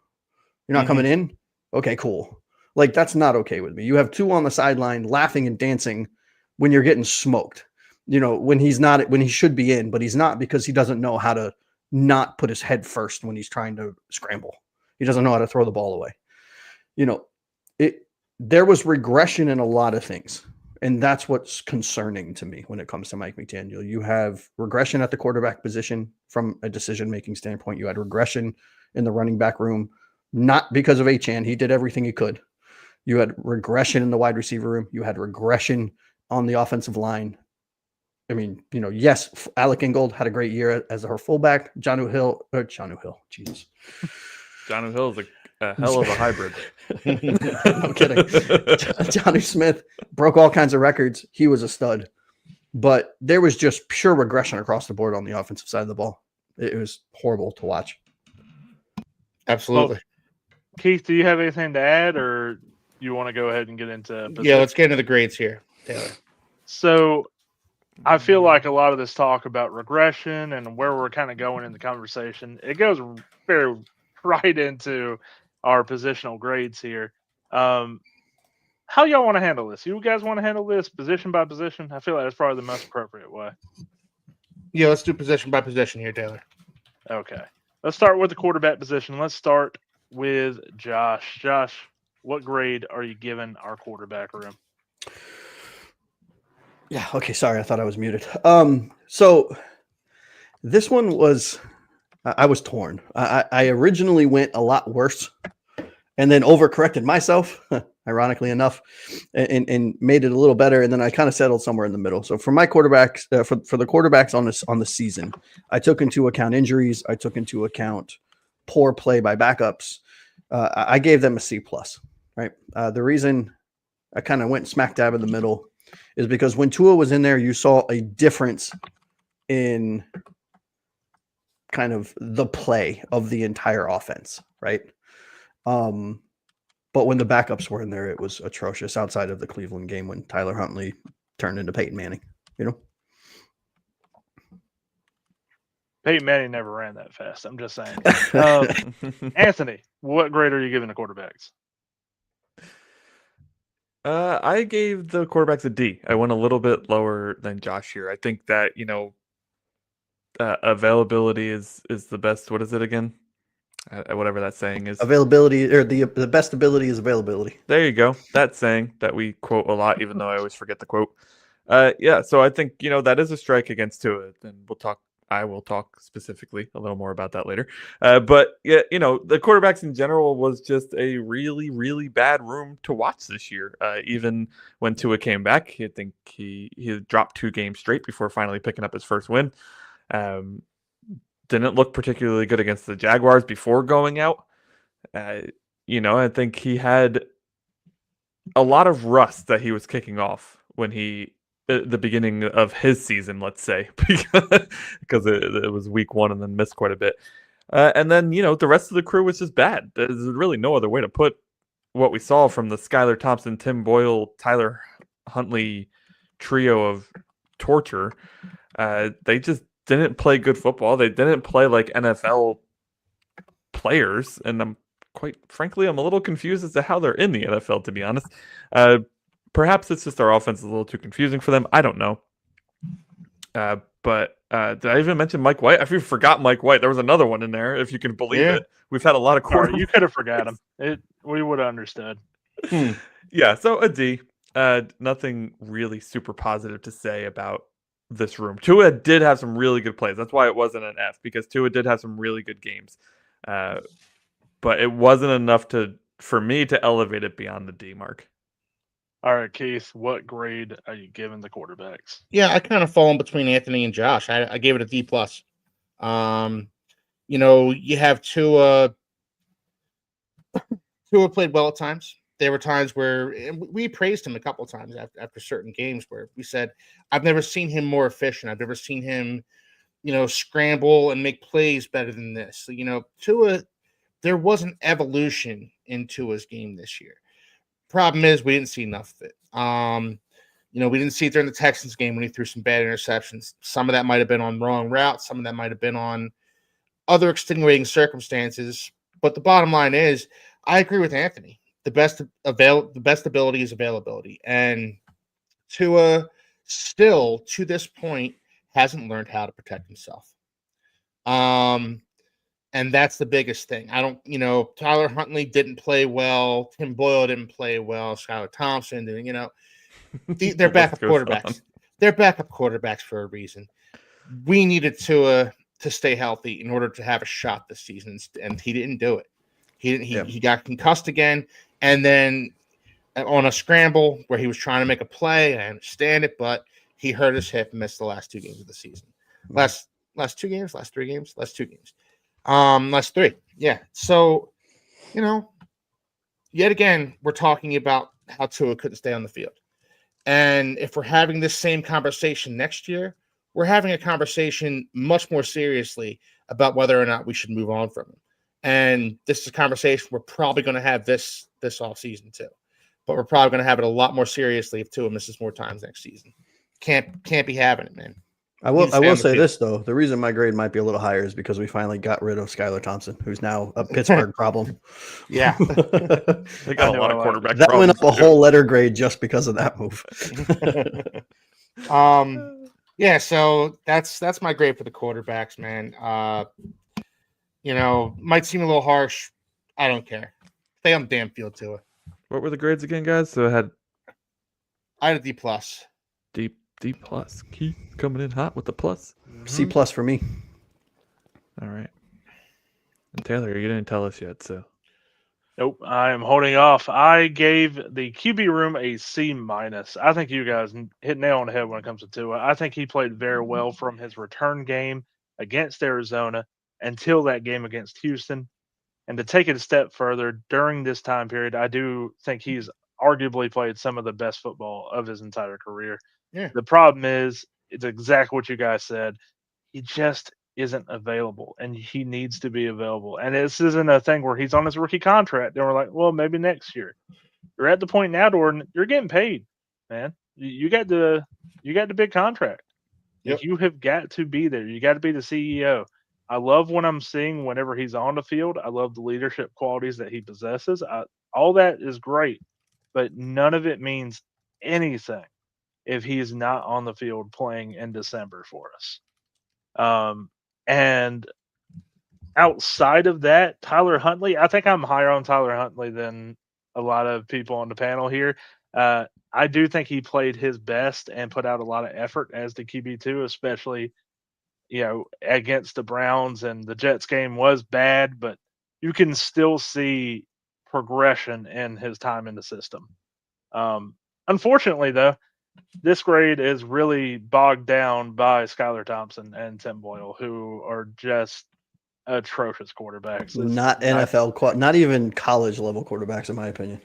You're not coming in? Okay, cool." Like, that's not okay with me. You have two on the sideline laughing and dancing when you're getting smoked. When he should be in, but he's not, because he doesn't know how to not put his head first when he's trying to scramble. He doesn't know how to throw the ball away. There was regression in a lot of things. And that's what's concerning to me when it comes to Mike McDaniel. You have regression at the quarterback position from a decision-making standpoint. You had regression in the running back room, not because of Achane. He did everything he could. You had regression in the wide receiver room. You had regression on the offensive line. I mean, yes, Alec Ingold had a great year as her fullback. Jonnu Hill, Jesus. Jonnu Hill is a hell of a hybrid. No kidding. Johnny Smith broke all kinds of records. He was a stud. But there was just pure regression across the board on the offensive side of the ball. It was horrible to watch. Absolutely. Well, Keith, do you have anything to add, or you want to go ahead and get into position? Yeah, let's get into the grades here, Taylor. So I feel like a lot of this talk about regression and where we're kind of going in the conversation, it goes very right into our positional grades here. How y'all want to handle this? You guys want to handle this position by position? I feel like that's probably the most appropriate way. Yeah, let's do position by position here, Taylor. Okay. Let's start with the quarterback position. Let's start with Josh. Josh, what grade are you giving our quarterback room? Yeah. Okay. Sorry. I thought I was muted. So this one was, I was torn. I originally went a lot worse and then overcorrected myself, ironically enough, and made it a little better. And then I kind of settled somewhere in the middle. So for my quarterbacks, for the quarterbacks on the season, I took into account injuries. I took into account poor play by backups. I gave them a C+, right? The reason I kind of went smack dab in the middle is because when Tua was in there, you saw a difference in kind of the play of the entire offense, right? But when the backups were in there, it was atrocious outside of the Cleveland game when Tyler Huntley turned into Peyton Manning, Peyton Manning never ran that fast. I'm just saying. Anthony, what grade are you giving the quarterbacks? I gave the quarterbacks a D. I went a little bit lower than Josh here. I think that, availability is the best. What is it again? Whatever that saying is. Availability, or the best ability is availability. There you go. That saying that we quote a lot, even though I always forget the quote. So I think, that is a strike against Tua, and I will talk specifically a little more about that later. But yeah, the quarterbacks in general was just a really, really bad room to watch this year. Even when Tua came back, I think he dropped 2 games straight before finally picking up his first win. Didn't look particularly good against the Jaguars before going out. I think he had a lot of rust that he was kicking off when the beginning of his season, let's say, because it was week 1 and then missed quite a bit. And then, the rest of the crew was just bad. There's really no other way to put what we saw from the Skylar Thompson, Tim Boyle, Tyler Huntley trio of torture. They just didn't play good football. They didn't play like NFL players. And quite frankly, I'm a little confused as to how they're in the NFL, to be honest. Perhaps it's just our offense is a little too confusing for them. I don't know. But did I even mention Mike White? I forgot Mike White. There was another one in there, if you can believe it. We've had a lot of quarterbacks. You could have forgot him. We would have understood. Yeah, so a D. Nothing really super positive to say about this room. Tua did have some really good plays. That's why it wasn't an F, because Tua did have some really good games. But it wasn't enough for me to elevate it beyond the D mark. All right, Keith, what grade are you giving the quarterbacks? Yeah, I kind of fall in between Anthony and Josh. I gave it a D+. You have Tua. Tua played well at times. There were times where we praised him a couple of times after certain games where we said, I've never seen him more efficient. I've never seen him, scramble and make plays better than this. Tua, there was an evolution in Tua's game this year. Problem is, we didn't see enough of it. We didn't see it during the Texans game when he threw some bad interceptions. Some of that might have been on wrong routes. Some of that might have been on other extenuating circumstances. But the bottom line is, I agree with Anthony. The best ability is availability. And Tua still, to this point, hasn't learned how to protect himself. And that's the biggest thing. Tyler Huntley didn't play well. Tim Boyle didn't play well. Skylar Thompson didn't, they're backup quarterbacks. They're backup quarterbacks for a reason. We needed Tua to stay healthy in order to have a shot this season, and he didn't do it. He got concussed again, and then on a scramble where he was trying to make a play. I understand it, but he hurt his hip and missed the last 2 games of the season. Last 2 games, last 3 games, last 2 games. Last 3. Yeah. So, yet again, we're talking about how Tua couldn't stay on the field. And if we're having this same conversation next year, we're having a conversation much more seriously about whether or not we should move on from him. And this is a conversation we're probably going to have this offseason too. But we're probably going to have it a lot more seriously if Tua misses more times next season. Can't be having it, man. I will say this, though. The reason my grade might be a little higher is because we finally got rid of Skylar Thompson, who's now a Pittsburgh problem. Yeah. They got a lot of quarterback that problems. Went up a whole letter grade just because of that move. Yeah, so that's my grade for the quarterbacks, man. Might seem a little harsh. I don't care. Stay on the damn field to it. What were the grades again, guys? So I had a D plus. D plus. Keith coming in hot with the plus. C plus for me. All right. And Taylor, you didn't tell us yet, so. Nope, I am holding off. I gave the QB room a C minus. I think you guys hit nail on the head when it comes to Tua. I think he played very well from his return game against Arizona until that game against Houston. And to take it a step further, during this time period, I do think he's arguably played some of the best football of his entire career. Yeah. The problem is, it's exactly what you guys said. He just isn't available, and he needs to be available. And this isn't a thing where he's on his rookie contract, and we're like, well, maybe next year. You're at the point now where you're getting paid, man. You got the big contract. Yep. You have got to be there. You got to be the CEO. I love what I'm seeing whenever he's on the field. I love the leadership qualities that he possesses. All that is great, but none of it means anything if he's not on the field playing in December for us. And outside of that, Tyler Huntley, I think I'm higher on Tyler Huntley than a lot of people on the panel here. I do think he played his best and put out a lot of effort as the QB2, especially, against the Browns, and the Jets game was bad, but you can still see progression in his time in the system. Unfortunately, though, this grade is really bogged down by Skylar Thompson and Tim Boyle, who are just atrocious quarterbacks. Not NFL, not even college level quarterbacks, in my opinion.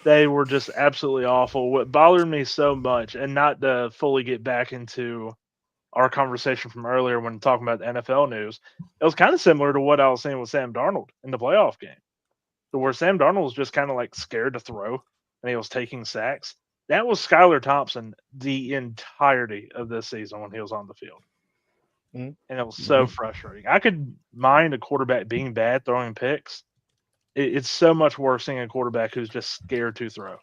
They were just absolutely awful. What bothered me so much, and not to fully get back into our conversation from earlier when talking about the NFL news, it was kind of similar to what I was saying with Sam Darnold in the playoff game, where Sam Darnold was just kind of like scared to throw, and he was taking sacks. That was Skylar Thompson the entirety of this season when he was on the field. Mm-hmm. And it was so frustrating. I could mind a quarterback being bad throwing picks. It's so much worse seeing a quarterback who's just scared to throw.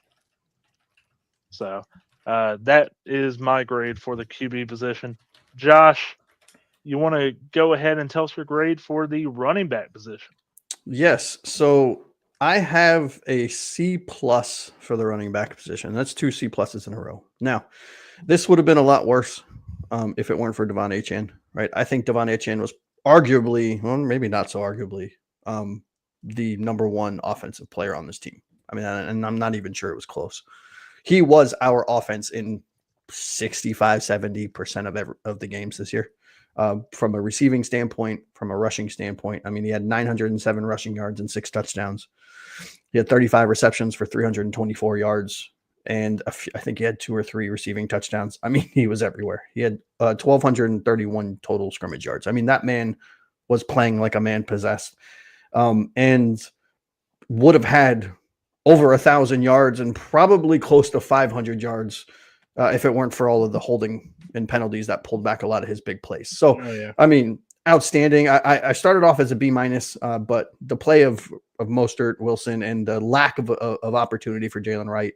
So that is my grade for the QB position. Josh, you want to go ahead and tell us your grade for the running back position? Yes. So I have a C plus for the running back position. That's 2 C pluses in a row. Now, this would have been a lot worse if it weren't for Devon Achane, right? I think Devon Achane was arguably, well, maybe not so arguably, the number 1 offensive player on this team. I mean, and I'm not even sure it was close. He was our offense in 65-70% of the games this year. From a receiving standpoint, from a rushing standpoint, I mean, he had 907 rushing yards and 6 touchdowns. He had 35 receptions for 324 yards, and I think he had 2 or 3 receiving touchdowns. I mean, he was everywhere. He had 1,231 total scrimmage yards. I mean, that man was playing like a man possessed. And would have had over 1,000 yards and probably close to 500 yards if it weren't for all of the holding and penalties that pulled back a lot of his big plays. So, I mean, outstanding. I started off as a B-, but the play of Mostert, Wilson, and the lack of opportunity for Jalen Wright,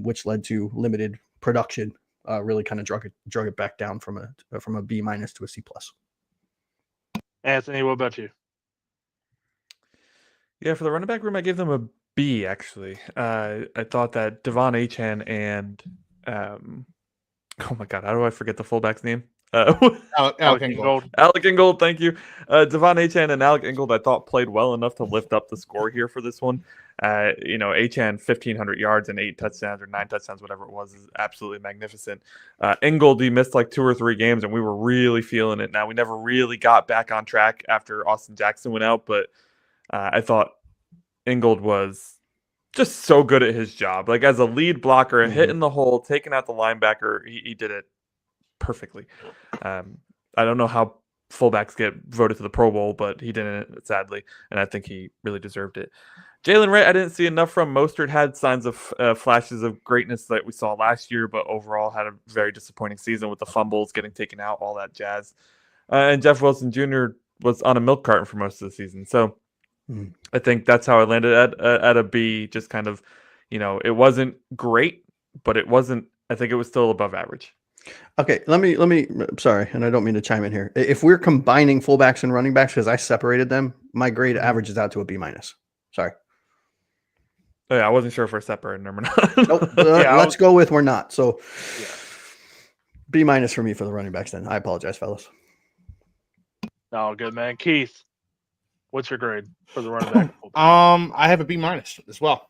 which led to limited production, really kind of drug it back down from a B- to a C+. Anthony, what about you? Yeah, for the running back room, I gave them a B, actually. I thought that Devon Achane and oh my God, how do I forget the fullback's name? Alec Ingold. Alec Ingold, thank you. Devon Achane and Alec Ingold, I thought played well enough to lift up the score here for this one. Achane 1,500 yards and 8 touchdowns or 9 touchdowns, whatever it was, is absolutely magnificent. Ingold, he missed like 2 or 3 games, and we were really feeling it. Now, we never really got back on track after Austin Jackson went out, but I thought Ingold was just so good at his job. Like as a lead blocker, hitting the hole, taking out the linebacker, he did it perfectly. I don't know how fullbacks get voted to the Pro Bowl, but he didn't, sadly, and I think he really deserved it. Jalen Wright, I didn't see enough from. Mostert had signs of flashes of greatness that we saw last year, but overall had a very disappointing season with the fumbles, getting taken out, all that jazz. And Jeff Wilson Jr. was on a milk carton for most of the season. So I think that's how I landed at a B. Just kind of, it wasn't great, but it wasn't. I think it was still above average. Okay, let me. Sorry, and I don't mean to chime in here. If we're combining fullbacks and running backs, because I separated them, my grade averages out to a B-. Sorry. Oh, yeah, I wasn't sure if we're separating them or not. Nope. Let's go with we're not. So B- for me for the running backs. Then I apologize, fellas. Oh, good man, Keith. What's your grade for the running back? I have a B- as well.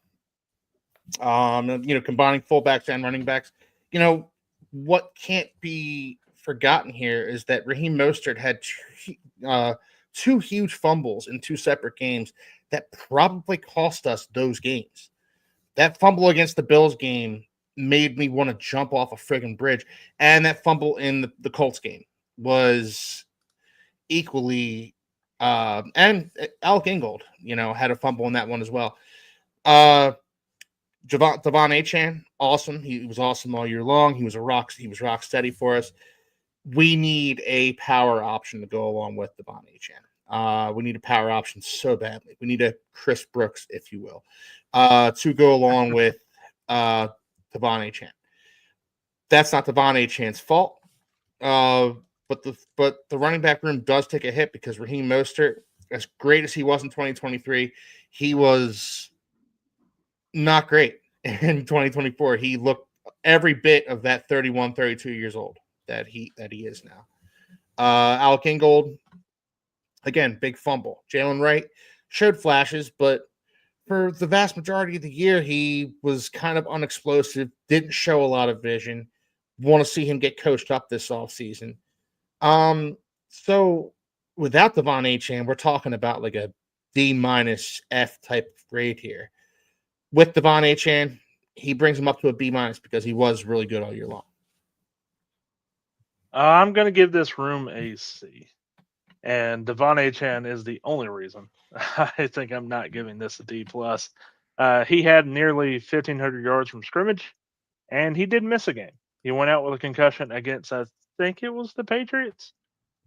Combining fullbacks and running backs. What can't be forgotten here is that Raheem Mostert had 2 huge fumbles in 2 separate games that probably cost us those games. That fumble against the Bills game made me want to jump off a friggin' bridge, and that fumble in the Colts game was equally. And Alec Ingold, had a fumble in that one as well. Devon Achane, awesome. He was awesome all year long. He was rock steady for us. We need a power option to go along with Devon Achane. We need a power option so badly. We need a Chris Brooks, if you will, to go along with Devon Achane. That's not Devon Achane's fault. But the running back room does take a hit because Raheem Mostert, as great as he was in 2023, he was not great in 2024. He looked every bit of that 31, 32 years old that he is now. Alec Ingold, again, big fumble. Jalen Wright showed flashes, but for the vast majority of the year, he was kind of unexplosive, didn't show a lot of vision. Want to see him get coached up this offseason. So without Devon Achane, we're talking about like a D- F type of grade here. With Devon Achane, he brings him up to a B- because he was really good all year long. I'm going to give this room a C. And Devon Achane is the only reason I think I'm not giving this a D+. He had nearly 1,500 yards from scrimmage, and he did miss a game. He went out with a concussion against, I think it was the Patriots.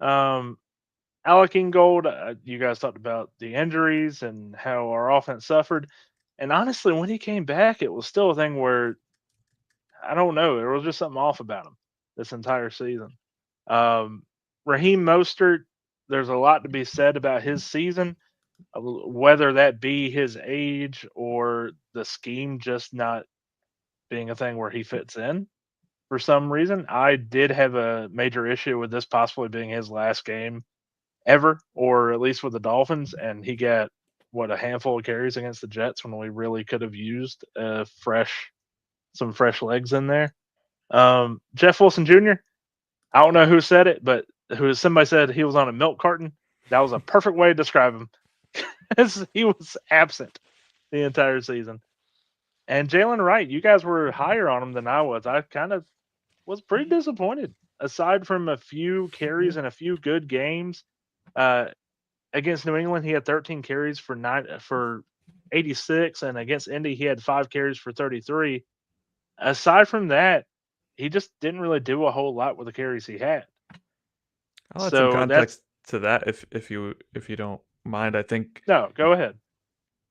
Alec Ingold, you guys talked about the injuries and how our offense suffered. And honestly, when he came back, it was still a thing where, I don't know, there was just something off about him this entire season. Raheem Mostert, there's a lot to be said about his season, whether that be his age or the scheme just not being a thing where he fits in for some reason. I did have a major issue with this possibly being his last game ever, or at least with the Dolphins, and he got a handful of carries against the Jets when we really could have used some fresh legs in there. Jeff Wilson Jr., I don't know who said it, but somebody said he was on a milk carton. That was a perfect way to describe him. He was absent the entire season. And Jalen Wright, you guys were higher on him than I was. I kind of was pretty disappointed. Aside from a few carries and a few good games, against New England, he had 13 carries for 86, and against Indy, he had 5 carries for 33. Aside from that, he just didn't really do a whole lot with the carries he had. I'll add some context to that if you don't mind. No, go ahead.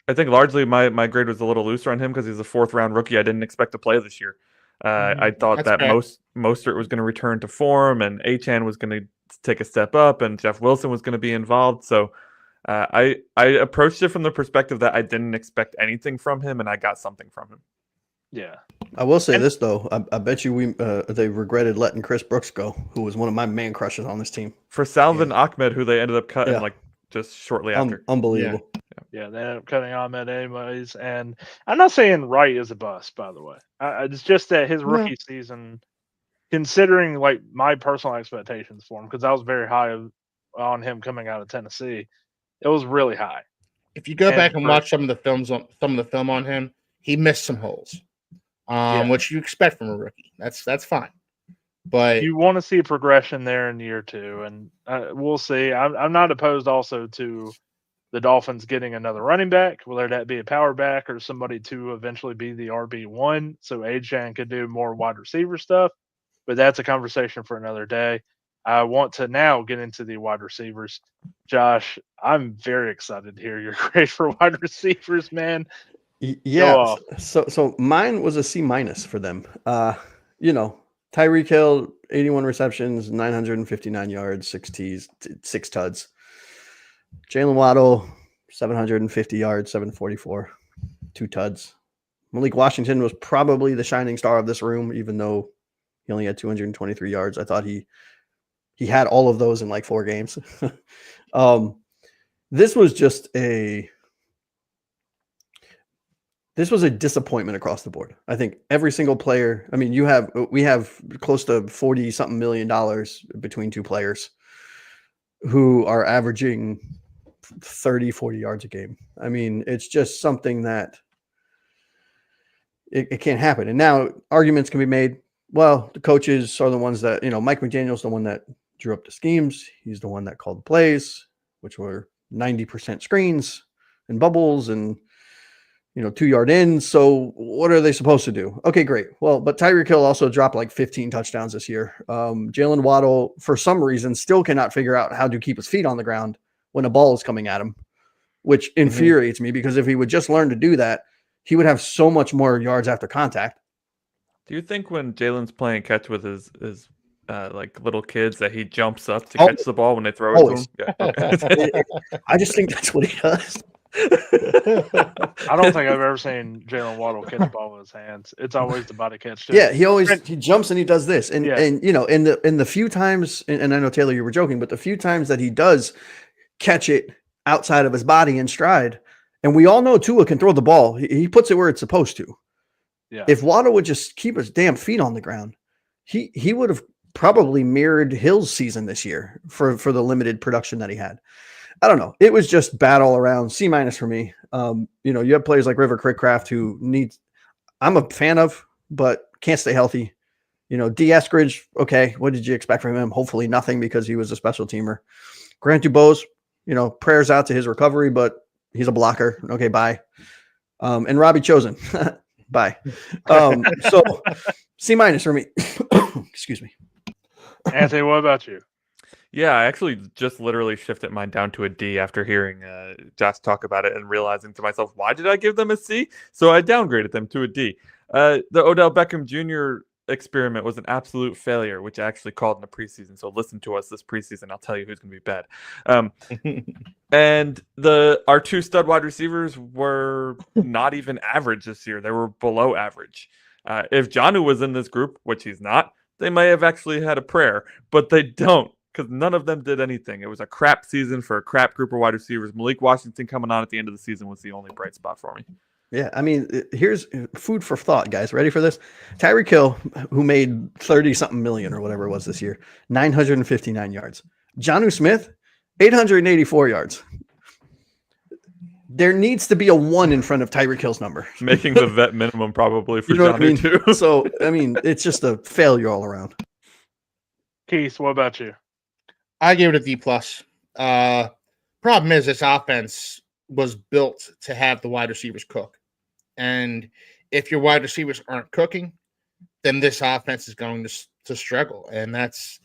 I think largely my grade was a little looser on him because he's a 4th round rookie. I didn't expect to play this year. I thought that Mostert was going to return to form, and Achane was going to take a step up, and Jeff Wilson was going to be involved. So I approached it from the perspective that I didn't expect anything from him, and I got something from him. Yeah. I will say this though, I bet you they regretted letting Chris Brooks go, who was one of my main crushes on this team. For Salvin Ahmed, who they ended up cutting like just shortly after. Unbelievable. Yeah, they ended up cutting Ahmed anyways. And I'm not saying Wright is a bust, by the way. It's just that his rookie season, considering like my personal expectations for him, because I was very high on him coming out of Tennessee, it was really high. If you go back and watch some of the film on him, he missed some holes, which you expect from a rookie. That's fine. But you want to see a progression there in year 2, and we'll see. I'm not opposed also to the Dolphins getting another running back, whether that be a power back or somebody to eventually be the RB1, so Achane could do more wide receiver stuff. But that's a conversation for another day. I want to now get into the wide receivers. Josh, I'm very excited to hear your grade for wide receivers, man. Yeah. So mine was a C- for them. Tyreek Hill, 81 receptions, 959 yards, 6 tuds. Jalen Waddle, 750 yards, 744, 2 tuds. Malik Washington was probably the shining star of this room, even though he only had 223 yards. I thought he had all of those in like 4 games. This was a disappointment across the board. I think every single player, I mean, we have close to $40-something million between 2 players who are averaging 30, 40 yards a game. I mean, it's just something that it can't happen. And now arguments can be made. Well, the coaches are the ones that, Mike McDaniel's the one that drew up the schemes. He's the one that called the plays, which were 90% screens and bubbles and 2-yard ends. So what are they supposed to do? Okay, great. Well, but Tyreek Hill also dropped like 15 touchdowns this year. Jalen Waddle, for some reason, still cannot figure out how to keep his feet on the ground when a ball is coming at him, which infuriates me, because if he would just learn to do that, he would have so much more yards after contact. Do you think when Jalen's playing catch with his like little kids that he jumps up to catch the ball when they throw it to him? Yeah, okay. I just think that's what he does. I don't think I've ever seen Jalen Waddle catch the ball with his hands. It's always the body catch. Too. Yeah, he jumps and he does this, and in the few times, and I know Taylor, you were joking, but the few times that he does catch it outside of his body in stride, and we all know Tua can throw the ball. He puts it where it's supposed to. Yeah. If Waddle would just keep his damn feet on the ground, he would have probably mirrored Hill's season this year for the limited production that he had. I don't know. It was just bad all around. C- for me. You have players like River Crickcraft who I'm a fan of, but can't stay healthy. D. Eskridge, okay, what did you expect from him? Hopefully nothing, because he was a special teamer. Grant Dubose, prayers out to his recovery, but he's a blocker. Okay, bye. And Robbie Chosen, bye. So C- for me. Excuse me. Anthony, what about you? Yeah, I actually just literally shifted mine down to a D after hearing Josh talk about it and realizing to myself, why did I give them a C? So I downgraded them to a D. The Odell Beckham Jr. experiment was an absolute failure, which I actually called in the preseason. So listen to us this preseason. I'll tell you who's going to be bad. And our 2 stud wide receivers were not even average this year. They were below average. If Jonnu was in this group, which he's not, they may have actually had a prayer, but they don't, because none of them did anything. It was a crap season for a crap group of wide receivers. Malik Washington coming on at the end of the season was the only bright spot for me. Yeah, I mean, here's food for thought, guys. Ready for this? Tyreek Hill, who made 30-something million or whatever it was this year, 959 yards. Jonnu Smith, 884 yards. There needs to be a 1 in front of Tyreek Hill's number. Making the vet minimum probably for Jonnu, too. So, I mean, it's just a failure all around. Keith, what about you? I gave it a D+. Problem is, this offense was built to have the wide receivers cook. And if your wide receivers aren't cooking, then this offense is going to struggle. And that's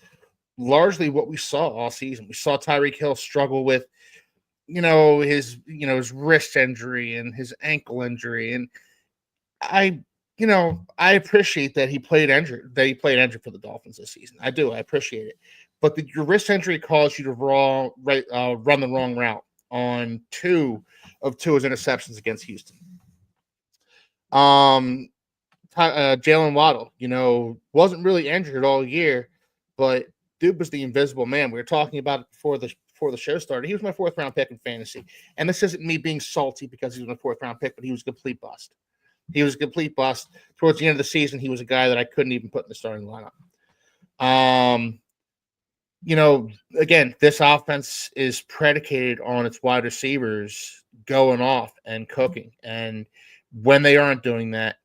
largely what we saw all season. We saw Tyreek Hill struggle with, his wrist injury and his ankle injury. And I appreciate that he played injured for the Dolphins this season. I do. I appreciate it. But your wrist injury caused you to run the wrong route on two of his interceptions against Houston. Jalen Waddle, wasn't really injured all year, but dude was the invisible man. We were talking about it before the show started. He was my 4th round pick in fantasy. And this isn't me being salty because he was my 4th round pick, but he was a complete bust. He was a complete bust. Towards the end of the season, he was a guy that I couldn't even put in the starting lineup. Again, this offense is predicated on its wide receivers going off and cooking. And when they aren't doing that,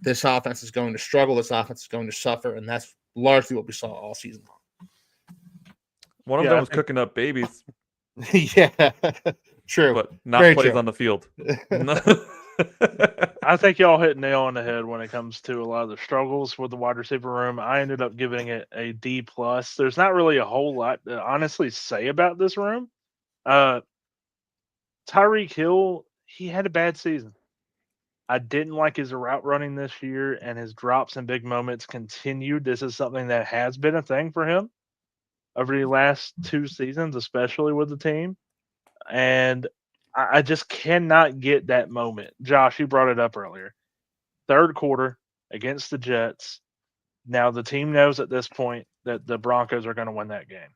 this offense is going to struggle. This offense is going to suffer. And that's largely what we saw all season long. One of them was cooking up babies. Yeah, true. But not Very plays true. on the field. I think y'all hit nail on the head when it comes to a lot of the struggles with the wide receiver room. I ended up giving it a D+. There's not really a whole lot to honestly say about this room. Tyreek Hill, he had a bad season. I didn't like his route running this year, and his drops and big moments continued. This is something that has been a thing for him over the last 2 seasons, especially with the team. And I just cannot get that moment. Josh, you brought it up earlier. 3rd quarter against the Jets. Now the team knows at this point that the Broncos are going to win that game.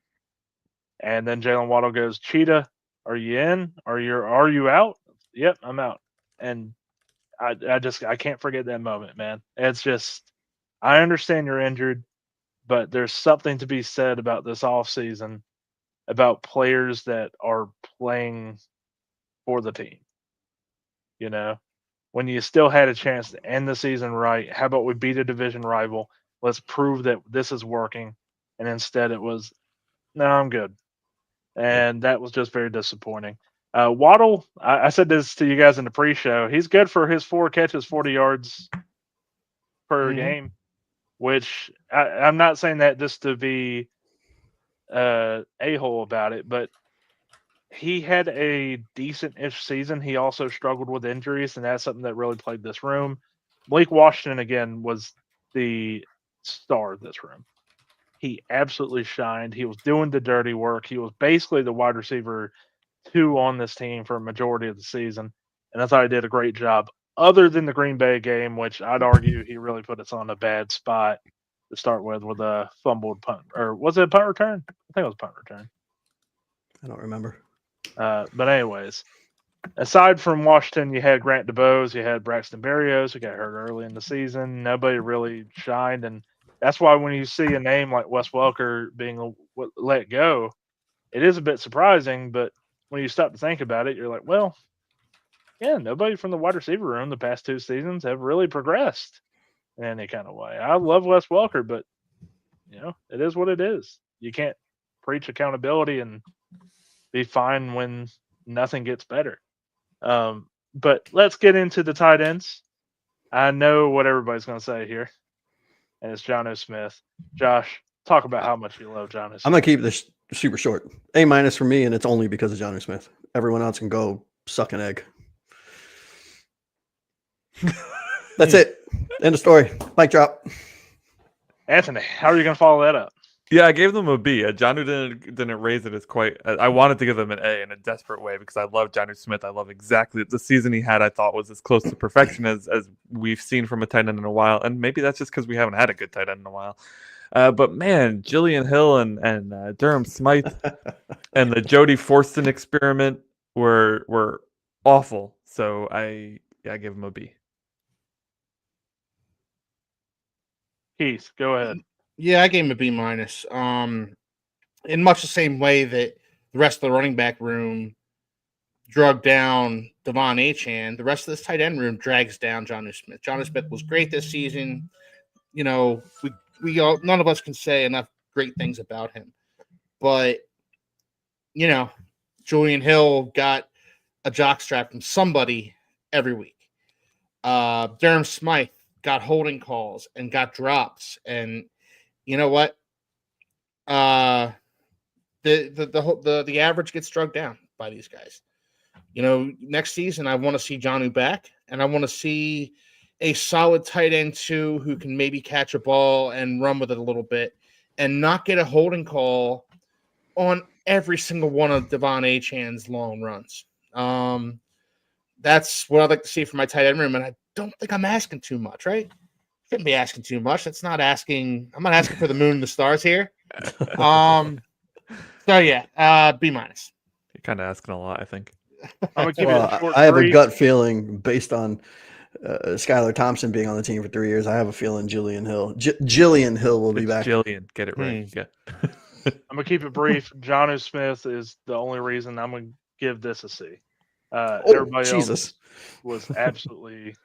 And then Jalen Waddle goes, Cheetah, are you in? Are you out? Yep, I'm out. And I can't forget that moment, man. It's just, I understand you're injured, but there's something to be said about this offseason, about players that are playing for the team. When you still had a chance to end the season right, how about we beat a division rival? Let's prove that this is working. And instead it was, no, I'm good. And that was just very disappointing. Waddle, I said this to you guys in the pre-show. He's good for his 4 catches, 40 yards per game, which I'm not saying that just to be a-hole about it, but he had a decent-ish season. He also struggled with injuries, and that's something that really plagued this room. Blake Washington, again, was the star of this room. He absolutely shined. He was doing the dirty work. He was basically the wide receiver 2 on this team for a majority of the season, and I thought he did a great job. Other than the Green Bay game, which I'd argue he really put us on a bad spot to start with a fumbled punt. Or was it a punt return? I think it was a punt return. I don't remember. But anyways, aside from Washington, you had Grant DeBose, you had Braxton Berrios, who got hurt early in the season. Nobody really shined, and that's why when you see a name like Wes Welker being let go, it is a bit surprising. But when you stop to think about it, you're like, well, yeah, nobody from the wide receiver room the past 2 seasons have really progressed in any kind of way. I love Wes Welker, but it is what it is. You can't preach accountability and be fine when nothing gets better. But let's get into the tight ends. I know what everybody's going to say here, and it's Jonnu Smith. Josh, talk about how much you love Jonnu Smith. I'm going to keep this super short. A- for me, and it's only because of Jonnu Smith. Everyone else can go suck an egg. That's it. End of story. Mic drop. Anthony, how are you going to follow that up? Yeah, I gave them a B. Jonnu didn't raise it as quite. I wanted to give them an A in a desperate way because I love Jonnu Smith. I love exactly the season he had. I thought was as close to perfection as we've seen from a tight end in a while, and maybe that's just because we haven't had a good tight end in a while. But man, Jillian Hill and Durham Smythe and the Jody Forston experiment were awful. So I give him a B. Keith, go ahead. Yeah, I gave him a B-. In much the same way that the rest of the running back room drug down Devon Achane, the rest of this tight end room drags down Jonnu Smith. Jonnu Smith was great this season. We all, none of us can say enough great things about him. But Julian Hill got a jockstrap from somebody every week. Durham Smythe got holding calls and got drops, and you know what? The average gets drugged down by these guys. Next season I want to see Jonnu back, and I want to see a solid tight end too who can maybe catch a ball and run with it a little bit and not get a holding call on every single one of Devon Achan's long runs. That's what I'd like to see from my tight end room, and I don't think I'm asking too much, right? Shouldn't be asking too much. That's not asking. I'm not asking for the moon and the stars here. So yeah, B-. You're kind of asking a lot, I think. I'm gonna keep it short. I have a brief. gut feeling based on Skylar Thompson being on the team for 3 years. I have a feeling Jillian Hill will be back. Jillian, get it right. Yeah. I'm gonna keep it brief. Jonnu Smith is the only reason I'm gonna give this a C. Everybody Jesus. else was absolutely.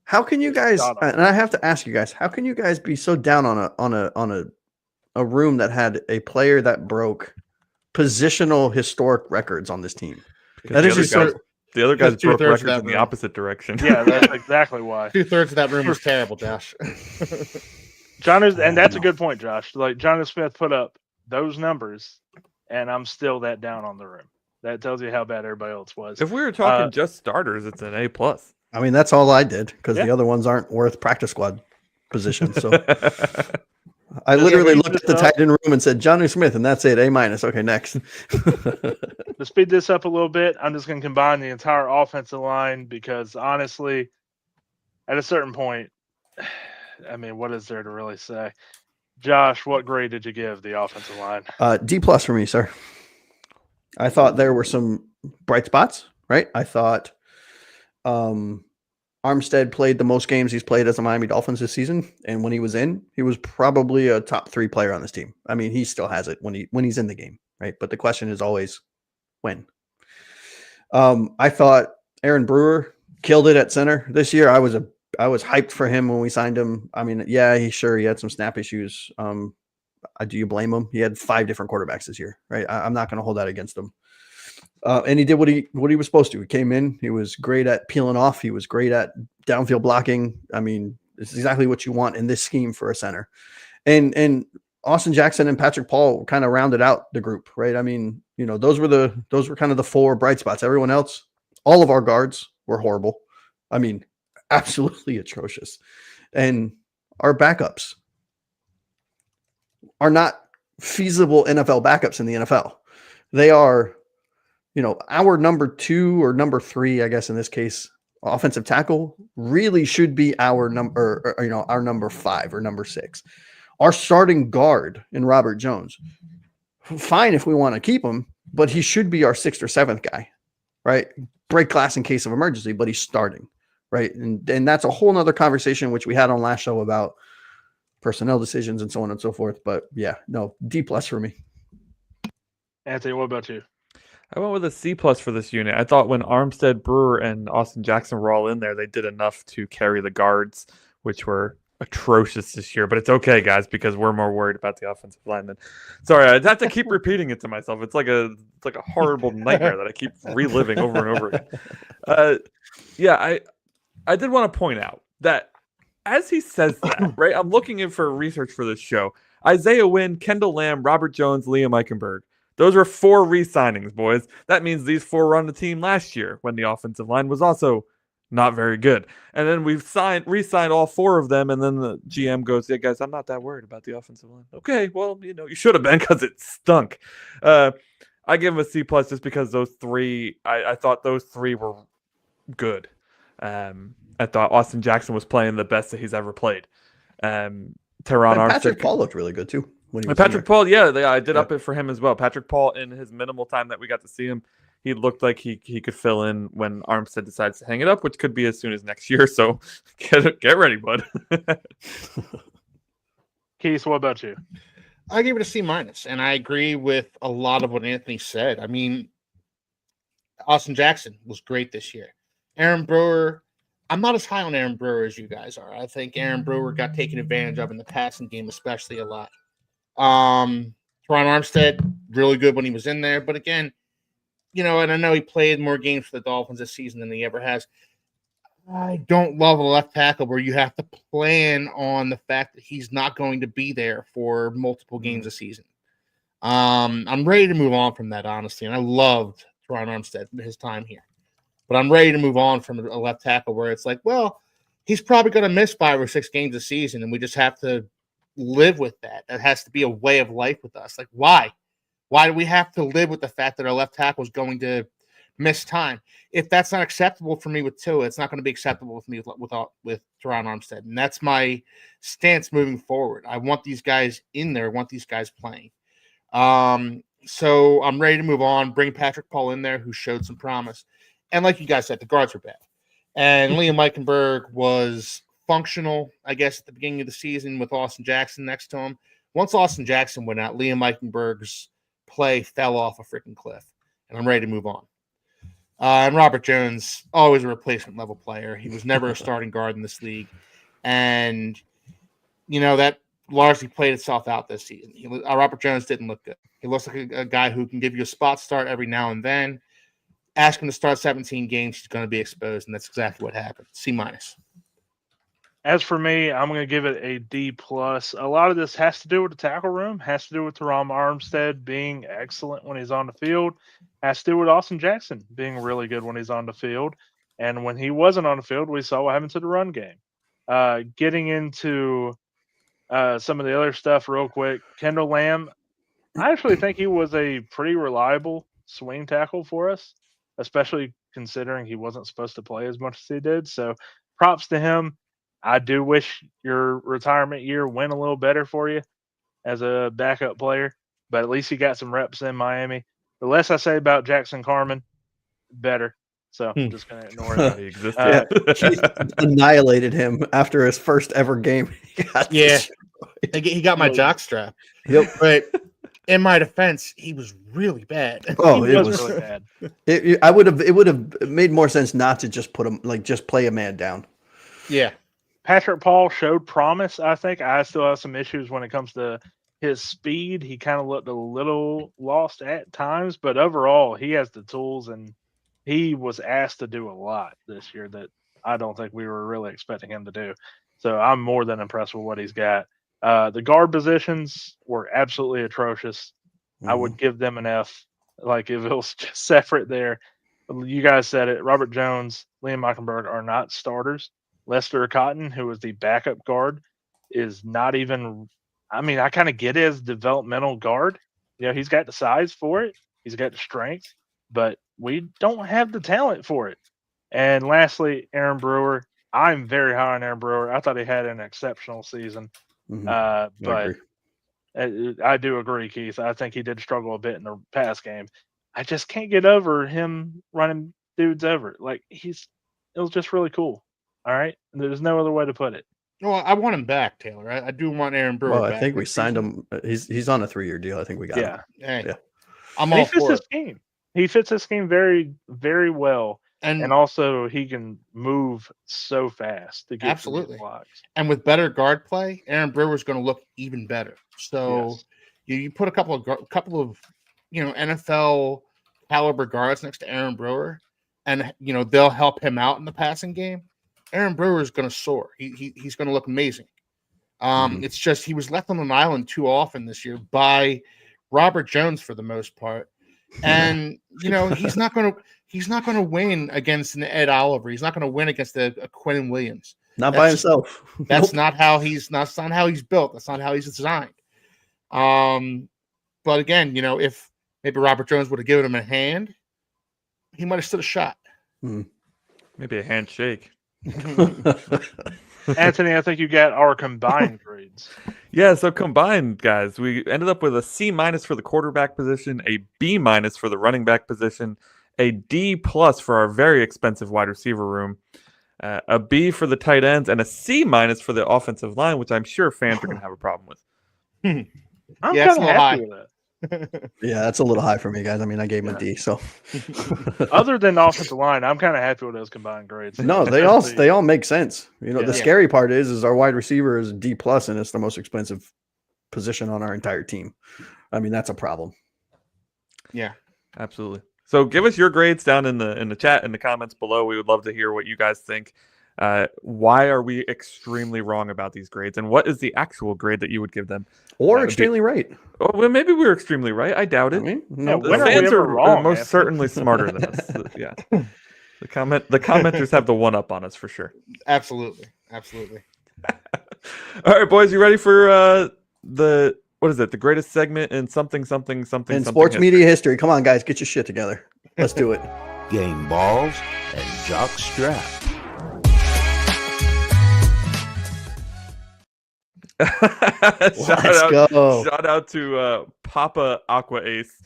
How can you guys? Got 'em. And I have to ask you guys, how can you guys be so down on a room that had a player that broke positional historic records on this team? That is just the other guys broke two-thirds of records that in the room. opposite direction. Yeah, that's exactly why. 2/3 of that room was terrible, Josh. And that's a good point, Josh. Like Jonnu Smith put up those numbers, and I'm still that down on the room. That tells you how bad everybody else was. If we were talking just starters, it's an A+. I mean, that's all I did because Yeah. the other ones aren't worth practice squad positions. So I literally looked at the tight end room and said Jonnu Smith, and that's it. A-. Okay, next. To speed this up a little bit, I'm just going to combine the entire offensive line because honestly, at a certain point, I mean, what is there to really say? Josh, what grade did you give the offensive line? D+ for me, sir. I thought there were some bright spots, right? I thought Armstead played the most games he's played as a Miami Dolphins this season, and when he was in, he was probably a top 3 player on this team. I mean, he still has it when he's in the game, right? But the question is always when. I thought Aaron Brewer killed it at center this year. I was hyped for him when we signed him. I mean, yeah, he had some snap issues. Do you blame him? He had 5 different quarterbacks this year, right? I'm not going to hold that against him. And he did what he was supposed to. He came in. He was great at peeling off. He was great at downfield blocking. I mean, it's exactly what you want in this scheme for a center. And Austin Jackson and Patrick Paul kind of rounded out the group, right? I mean, those were kind of the 4 bright spots. Everyone else, all of our guards were horrible. I mean, absolutely atrocious. And our backups are not feasible NFL backups in the NFL. They are, our number 2 or number 3, I guess in this case, offensive tackle really should be our number, our number 5 or number 6. Our starting guard in Robert Jones, fine if we want to keep him, but he should be our 6th or 7th guy, right? Break glass in case of emergency, but he's starting, right? And that's a whole nother conversation, which we had on last show about personnel decisions and so on and so forth. But yeah, no, D+ for me. Anthony, what about you? I went with a C+ for this unit. I thought when Armstead, Brewer, and Austin Jackson were all in there, they did enough to carry the guards, which were atrocious this year. But it's okay, guys, because we're more worried about the offensive linemen. Sorry, I have to keep repeating it to myself. It's like a horrible nightmare that I keep reliving over and over again. I did want to point out that as he says that, right, I'm looking in for research for this show. Isaiah Wynn, Kendall Lamb, Robert Jones, Liam Eichenberg. Those are 4 re-signings, boys. That means these 4 were on the team last year when the offensive line was also not very good. And then we've re-signed all 4 of them, and then the GM goes, yeah, guys, I'm not that worried about the offensive line. Okay, well, you should have been because it stunk. I give him a C+ just because those 3, I thought those 3 were good. I thought Austin Jackson was playing the best that he's ever played. Teron Armstead. Patrick Paul looked really good too. Patrick Paul, I did up it for him as well. Patrick Paul, in his minimal time that we got to see him, he looked like he could fill in when Armstead decides to hang it up, which could be as soon as next year. So get ready, bud. Keith, what about you? I gave it a C-, and I agree with a lot of what Anthony said. I mean, Austin Jackson was great this year. Aaron Brewer, I'm not as high on Aaron Brewer as you guys are. I think Aaron Brewer got taken advantage of in the passing game, especially a lot. Teron Armstead, really good when he was in there. But again, and I know he played more games for the Dolphins this season than he ever has. I don't love a left tackle where you have to plan on the fact that he's not going to be there for multiple games a season. I'm ready to move on from that, honestly, and I loved Teron Armstead his time here. But I'm ready to move on from a left tackle where it's like, well, he's probably going to miss 5 or 6 games a season, and we just have to live with that. That has to be a way of life with us. Like, why? Why do we have to live with the fact that our left tackle is going to miss time? If that's not acceptable for me with Tua, it's not going to be acceptable with me with Teron Armstead. And that's my stance moving forward. I want these guys in there. I want these guys playing. So I'm ready to move on, bring Patrick Paul in there, who showed some promise. And like you guys said, the guards were bad. And Liam Eichenberg was functional, I guess, at the beginning of the season with Austin Jackson next to him. Once Austin Jackson went out, Liam Eichenberg's play fell off a freaking cliff. And I'm ready to move on. And Robert Jones, always a replacement level player. He was never a starting guard in this league. And, that largely played itself out this season. Robert Jones didn't look good. He looks like a guy who can give you a spot start every now and then. Ask him to start 17 games, he's going to be exposed, and that's exactly what happened. C-. As for me, I'm going to give it a D+. A lot of this has to do with the tackle room, has to do with Teron Armstead being excellent when he's on the field, has to do with Austin Jackson being really good when he's on the field. And when he wasn't on the field, we saw what happened to the run game. Getting into some of the other stuff real quick, Kendall Lamb, I actually think he was a pretty reliable swing tackle for us, especially considering he wasn't supposed to play as much as he did. So props to him. I do wish your retirement year went a little better for you as a backup player, but at least he got some reps in Miami. The less I say about Jackson Carman, better. So I'm just going to ignore it. He existed. He annihilated him after his first ever game. He got my jockstrap. Yep. But in my defense, he was really bad. Oh, He it was was really bad. It would have made more sense not to just put him, just play a man down. Yeah. Patrick Paul showed promise, I think. I still have some issues when it comes to his speed. He kind of looked a little lost at times, but overall, he has the tools, and he was asked to do a lot this year that I don't think we were really expecting him to do. So I'm more than impressed with what he's got. The guard positions were absolutely atrocious. I would give them an F. Like, if it was just separate there. You guys said it. Robert Jones, Liam Eichenberg are not starters. Lester Cotton, who is the backup guard, is not even – I mean, I kind of get it as developmental guard. He's got the size for it. He's got the strength. But we don't have the talent for it. And lastly, Aaron Brewer. I'm very high on Aaron Brewer. I thought he had an exceptional season. But I do agree, Keith. I think he did struggle a bit in the pass game. I just can't get over him running dudes over. Like, it was just really cool. All right? There's no other way to put it. Well, I want him back, Taylor. I do want Aaron Brewer Well, back. I think we signed him. He's on a 3-year deal. I think we got him. Hey, Yeah. I'm And all he fits for his it. game. He fits his game very, very well. And also, he can move so fast to get Absolutely. blocks. And with better guard play, Aaron Brewer's going to look even better. So you put a couple of NFL caliber guards next to Aaron Brewer, and they'll help him out in the passing game. Aaron Brewer is going to soar. He's going to look amazing. It's just he was left on an island too often this year by Robert Jones for the most part, and he's not going to win against an Ed Oliver. He's not going to win against a Quentin Williams. Not by himself. That's not how he's built. That's not how he's designed. But again, if maybe Robert Jones would have given him a hand, he might have stood a shot. Maybe a handshake. Anthony, I think you got our combined grades. Yeah, so combined, guys, we ended up with a C- for the quarterback position, a B- for the running back position, a D+ for our very expensive wide receiver room, a B for the tight ends, and a C- for the offensive line, which I'm sure fans are going to have a problem with. I'm Yeah, kind it's of a little happy high. with that. Yeah, that's a little high for me, guys. I mean, I gave him a D. So Other than the offensive line, I'm kind of happy with those combined grades. no, they all make sense. The Yeah. scary part is our wide receiver is D+, and it's the most expensive position on our entire team. I mean, that's a problem. Yeah. Absolutely. So give us your grades down in the chat, in the comments below. We would love to hear what you guys think. Why are we extremely wrong about these grades, and what is the actual grade that you would give them? Or extremely right. Oh, well, maybe we were extremely right. I doubt it. I mean, Yeah, no, when The are we fans ever are wrong, most Anthony? certainly smarter than us. Yeah. The commenters have the one up on us for sure. Absolutely. All right, boys, you ready for the what is it? The greatest segment in something in something sports history. media history. Come on, guys, get your shit together. Let's do it. Game balls and jockstrap. Shout out to Papa Aqua Ace,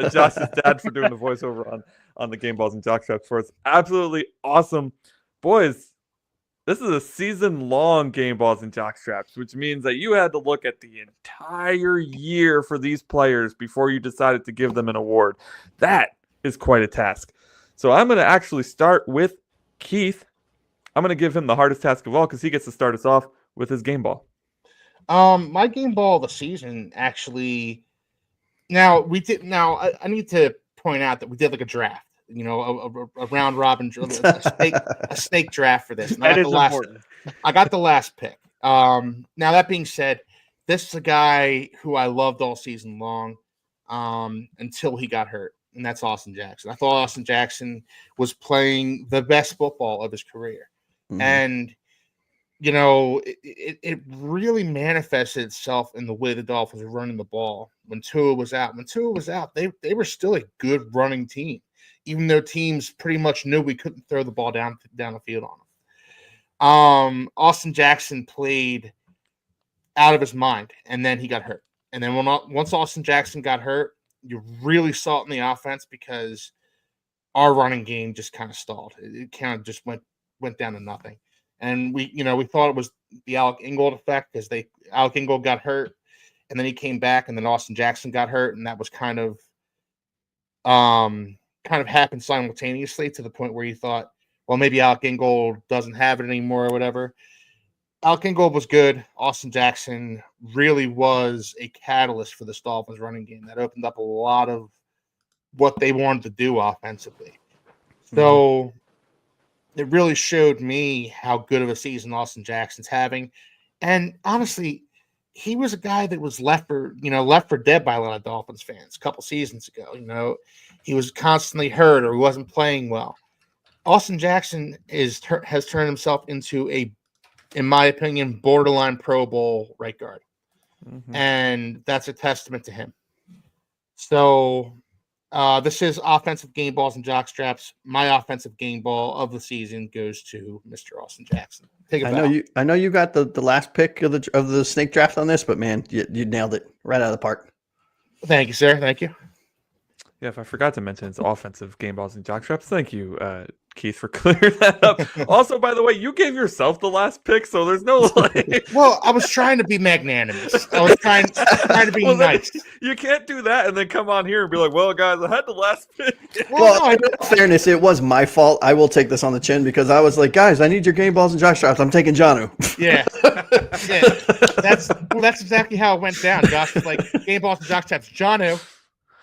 Josh's dad, for doing the voiceover on the Game Balls and Jockstraps for us. Absolutely awesome. Boys, this is a season-long Game Balls and Jockstraps, which means that you had to look at the entire year for these players before you decided to give them an award. That is quite a task. So I'm going to actually start with Keith. I'm going to give him the hardest task of all because he gets to start us off with his game ball. My game ball of the season actually. Now I need to point out that we did like a draft, a round robin, a snake draft for this. And That is important. I got the last pick. Now that being said, this is a guy who I loved all season long, until he got hurt, and that's Austin Jackson. I thought Austin Jackson was playing the best football of his career, and it really manifested itself in the way the Dolphins were running the ball when Tua was out. When Tua was out, they were still a good running team, even though teams pretty much knew we couldn't throw the ball down the field on them. Austin Jackson played out of his mind, and then he got hurt. And then once Austin Jackson got hurt, you really saw it in the offense because our running game just kind of stalled. It kind of just went down to nothing. And we thought it was the Alec Ingold effect because Alec Ingold got hurt, and then he came back, and then Austin Jackson got hurt, and that was kind of happened simultaneously to the point where you thought, well, maybe Alec Ingold doesn't have it anymore or whatever. Alec Ingold was good. Austin Jackson really was a catalyst for the Dolphins running game that opened up a lot of what they wanted to do offensively. So it really showed me how good of a season Austin Jackson's having. And honestly, he was a guy that was left for dead by a lot of Dolphins fans a couple seasons ago. He was constantly hurt or he wasn't playing well. Austin Jackson has turned himself into in my opinion, borderline Pro Bowl right guard. And that's a testament to him. So this is offensive game balls and jockstraps. My offensive game ball of the season goes to Mr. Austin Jackson. I know you got the last pick of the snake draft on this, but man, you nailed it right out of the park. Thank you, sir. Thank you. Yeah, if I forgot to mention, it's offensive game balls and jockstraps. Thank you, Keith, for clearing that up. Also, by the way, you gave yourself the last pick, so there's no like. Well, I was trying to be magnanimous. I was trying to be nice. You can't do that and then come on here and be like, "Well, guys, I had the last pick." Well, in fairness, it was my fault. I will take this on the chin because I was like, "Guys, I need your game balls and jockstraps. I'm taking Janu." Yeah. That's exactly how it went down. Josh was like, "Game balls and jockstraps, Janu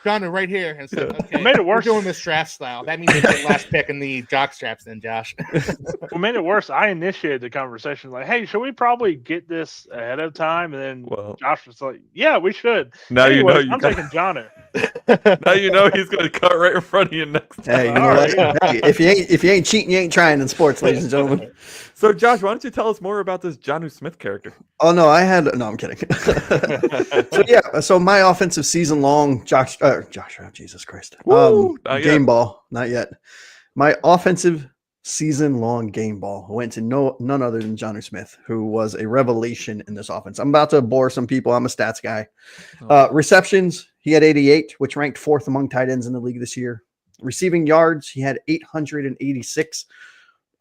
right here." And so, okay, what made it worse, we're doing this draft style. That means you get last pick in the jockstraps then, Josh. what made it worse, I initiated the conversation like, hey, should we probably get this ahead of time? And then Josh was like, yeah, we should. Now anyways, I'm taking Janu. Now you know he's going to cut right in front of you next time. Hey, you know what? Hey, if you ain't cheating, you ain't trying in sports, ladies and gentlemen. So, Josh, why don't you tell us more about this Jonnu Smith character? Oh, no, I'm kidding. So my offensive season-long Josh, Jesus Christ. Game ball, not yet. My offensive season-long game ball went to none other than Jonnu Smith, who was a revelation in this offense. I'm about to bore some people. I'm a stats guy. Receptions, he had 88, which ranked fourth among tight ends in the league this year. Receiving yards, he had 886.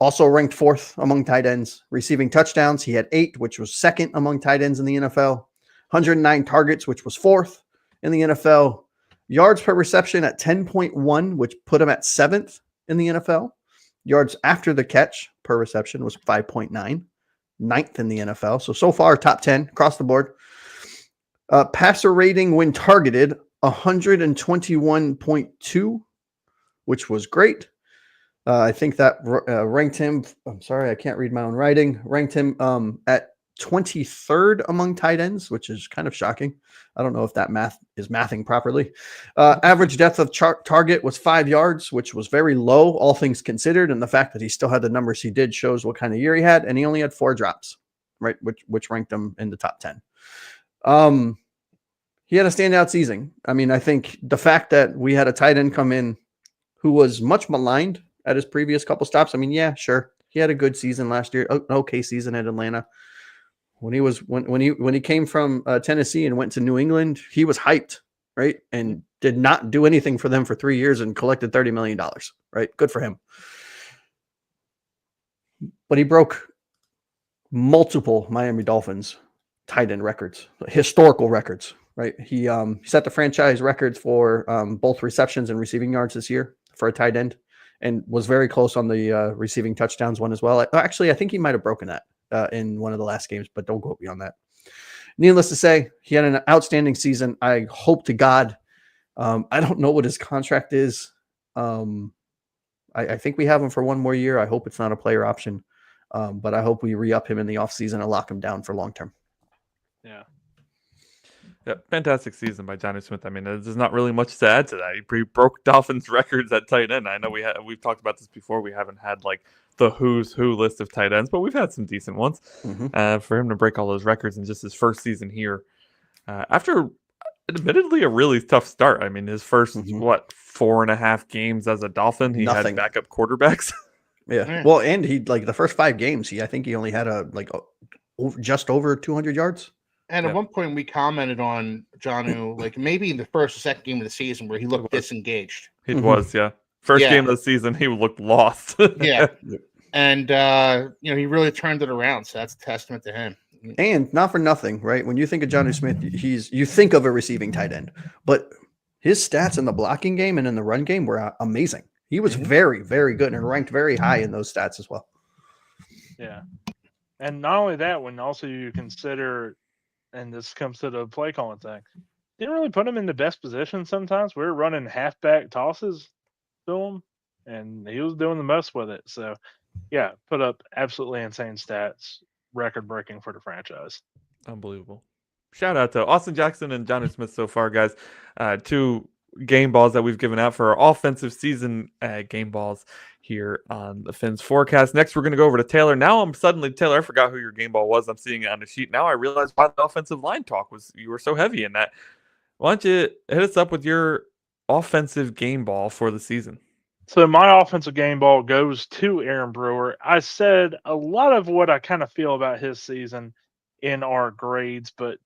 Also ranked fourth among tight ends. Receiving touchdowns, he had 8, which was second among tight ends in the NFL. 109 targets, which was fourth in the NFL. Yards per reception at 10.1, which put him at 7th in the NFL. Yards after the catch per reception was 5.9, 9th in the NFL. So far, top 10 across the board. Passer rating when targeted, 121.2. which was great. I think that ranked him. I'm sorry, I can't read my own writing. Ranked him at 23rd among tight ends, which is kind of shocking. I don't know if that math is mathing properly. Average depth of target was 5 yards, which was very low, all things considered. And the fact that he still had the numbers he did shows what kind of year he had. And he only had 4 drops, right? Which ranked him in the top 10. He had a standout season. I mean, I think the fact that we had a tight end come in who was much maligned at his previous couple stops. I mean, yeah, sure. He had a good season last year. Okay season at Atlanta. When he came from Tennessee and went to New England, he was hyped, right? And did not do anything for them for 3 years and collected $30 million, right? Good for him. But he broke multiple Miami Dolphins tight end records, historical records, right? He set the franchise records for both receptions and receiving yards this year for a tight end, and was very close on the receiving touchdowns one as well. Actually, I think he might have broken that in one of the last games, but don't quote me on that. Needless to say, he had an outstanding season. I hope to God. I don't know what his contract is. I think we have him for 1 more year. I hope it's not a player option, but I hope we re-up him in the offseason and lock him down for long term. Yeah. Yeah, fantastic season by Johnny Smith. I mean, there's not really much to add to that. He broke Dolphins records at tight end. I know we've talked about this before. We haven't had like the who's who list of tight ends, but we've had some decent ones. For him to break all those records in just his first season here, after admittedly a really tough start. I mean, his first 4.5 games as a Dolphin, he had backup quarterbacks. Yeah. Well, and he like the first 5 games, I think he only had just over 200 yards. And at one point, we commented on Jonnu, like maybe in the first or second game of the season, where he looked disengaged. He was, yeah. First game of the season, he looked lost. Yeah, and he really turned it around. So that's a testament to him. And not for nothing, right? When you think of Jonnu Smith, you think of a receiving tight end, but his stats in the blocking game and in the run game were amazing. He was very, very good and ranked very high in those stats as well. Yeah, and not only that, when also you consider. And this comes to the play calling thing. Didn't really put him in the best position sometimes. We were running halfback tosses to him, and he was doing the most with it. So, yeah, put up absolutely insane stats, record-breaking for the franchise. Unbelievable. Shout out to Austin Jackson and Johnny Smith so far, guys. 2 game balls that we've given out for our offensive season game balls here on the Fins forecast. Next, we're going to go over to Taylor. Now Taylor, I forgot who your game ball was. I'm seeing it on the sheet. Now I realize why the offensive line talk was, you were so heavy in that. Why don't you hit us up with your offensive game ball for the season? So my offensive game ball goes to Aaron Brewer. I said a lot of what I kind of feel about his season in our grades, but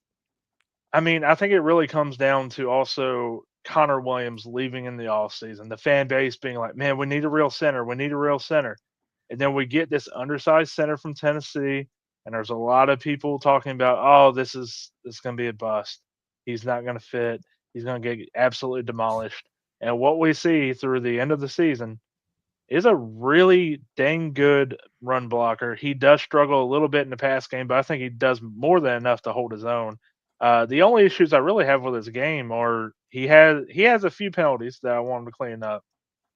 I mean, I think it really comes down to also Connor Williams leaving in the offseason, the fan base being like, man, we need a real center. We need a real center. And then we get this undersized center from Tennessee, and there's a lot of people talking about, oh, this is going to be a bust. He's not going to fit. He's going to get absolutely demolished. And what we see through the end of the season is a really dang good run blocker. He does struggle a little bit in the pass game, but I think he does more than enough to hold his own. The only issues I really have with his game are he has a few penalties that I want him to clean up,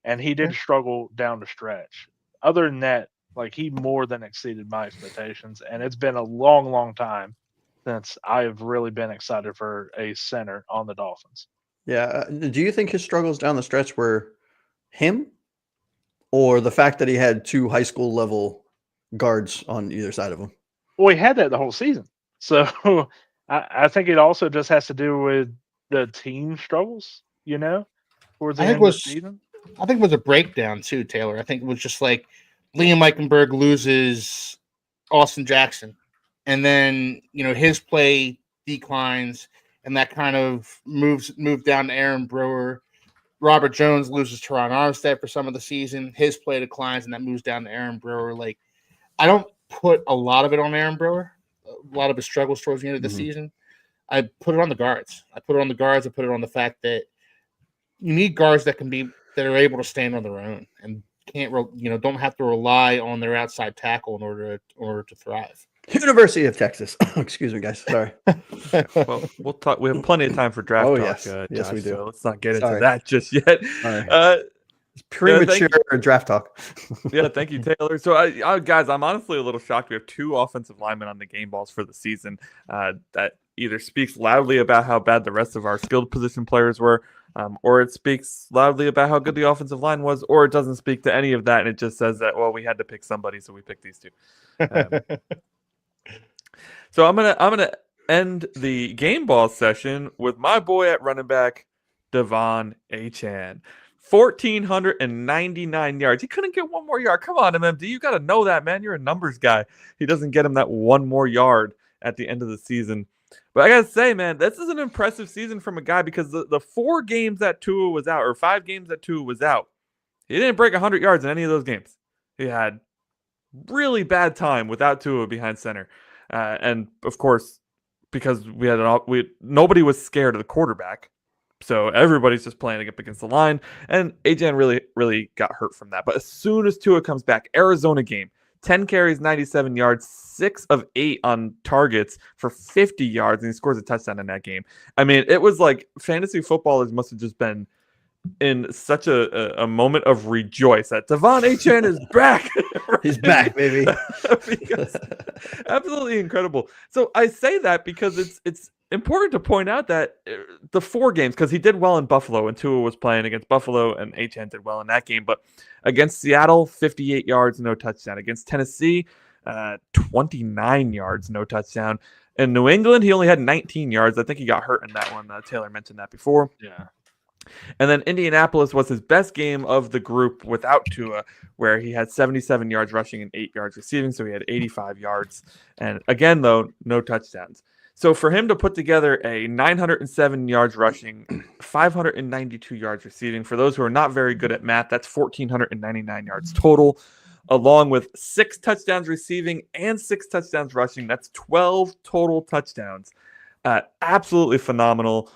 and he did struggle down the stretch. Other than that, like, he more than exceeded my expectations, and it's been a long, long time since I have really been excited for a center on the Dolphins. Yeah. Do you think his struggles down the stretch were him, or the fact that he had 2 high school level guards on either side of him? Well, he had that the whole season, so I think it also just has to do with the team struggles, towards the end of the season. I think it was a breakdown too, Taylor. I think it was just like Liam Eichenberg loses Austin Jackson, and then his play declines, and that kind of moved down to Aaron Brewer. Robert Jones loses Teron Armstead for some of the season. His play declines, and that moves down to Aaron Brewer. Like, I don't put a lot of it on Aaron Brewer. A lot of his struggles towards the end of the season. I put it on the guards. I put it on the fact that you need guards that are able to stand on their own and don't have to rely on their outside tackle in order to thrive. University of Texas. Excuse me, guys. Sorry. Well, we'll talk. We have plenty of time for draft talk. Yes, Josh, we do. So let's not get into that just yet. Premature draft talk. Yeah, thank you, Taylor. So, guys, I'm honestly a little shocked. We have 2 offensive linemen on the game balls for the season. That either speaks loudly about how bad the rest of our skilled position players were, or it speaks loudly about how good the offensive line was, or it doesn't speak to any of that, and it just says that, well, we had to pick somebody, so we picked these 2. So I'm gonna end the game ball session with my boy at running back, Devon Achane. 1,499 yards. He couldn't get one more yard. Come on, MMD. You got to know that, man. You're a numbers guy. He doesn't get him that one more yard at the end of the season. But I got to say, man, this is an impressive season from a guy because the 4 games that Tua was out, or 5 games that Tua was out, he didn't break 100 yards in any of those games. He had really bad time without Tua behind center. And, of course, because nobody was scared of the quarterback. So everybody's just playing up against the line, and Achane really, really got hurt from that. But as soon as Tua comes back, Arizona game, 10 carries, 97 yards, 6 of 8 on targets for 50 yards, and he scores a touchdown in that game. I mean, it was like fantasy footballers must have just been in such a moment of rejoice that Devon Achane is back. Right? He's back, baby. Absolutely incredible. So I say that because it's important to point out that the 4 games, because he did well in Buffalo and Tua was playing against Buffalo and Achane did well in that game, but against Seattle, 58 yards, no touchdown. Against Tennessee, 29 yards, no touchdown. In New England, he only had 19 yards. I think he got hurt in that one. Taylor mentioned that before. Yeah. And then Indianapolis was his best game of the group without Tua, where he had 77 yards rushing and 8 yards receiving, so he had 85 yards. And again, though, no touchdowns. So for him to put together a 907 yards rushing, 592 yards receiving, for those who are not very good at math, that's 1,499 yards total, along with 6 touchdowns receiving and 6 touchdowns rushing. That's 12 total touchdowns. Absolutely phenomenal.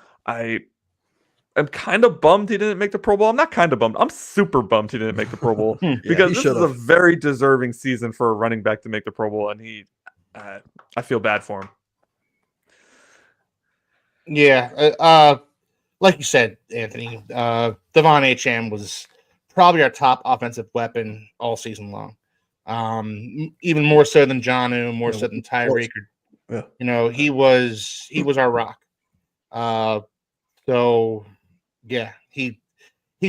I'm kind of bummed he didn't make the Pro Bowl. I'm not kind of bummed. I'm super bummed he didn't make the Pro Bowl because this is a very deserving season for a running back to make the Pro Bowl, and I feel bad for him. Yeah, like you said, Anthony, Devon Achane was probably our top offensive weapon all season long. Even more so than Jonnu, more so than Tyreek. Yeah. You know, he was our rock. So yeah, he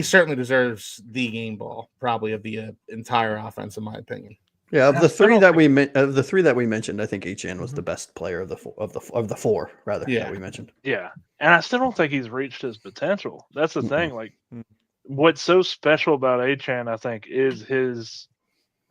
certainly deserves the game ball, probably of the entire offense, in my opinion. Yeah, of the 3 that we mentioned, I think Achane was the best player of the 4 rather that we mentioned. Yeah, and I still don't think he's reached his potential. That's the thing. Like, what's so special about Achane, I think, is his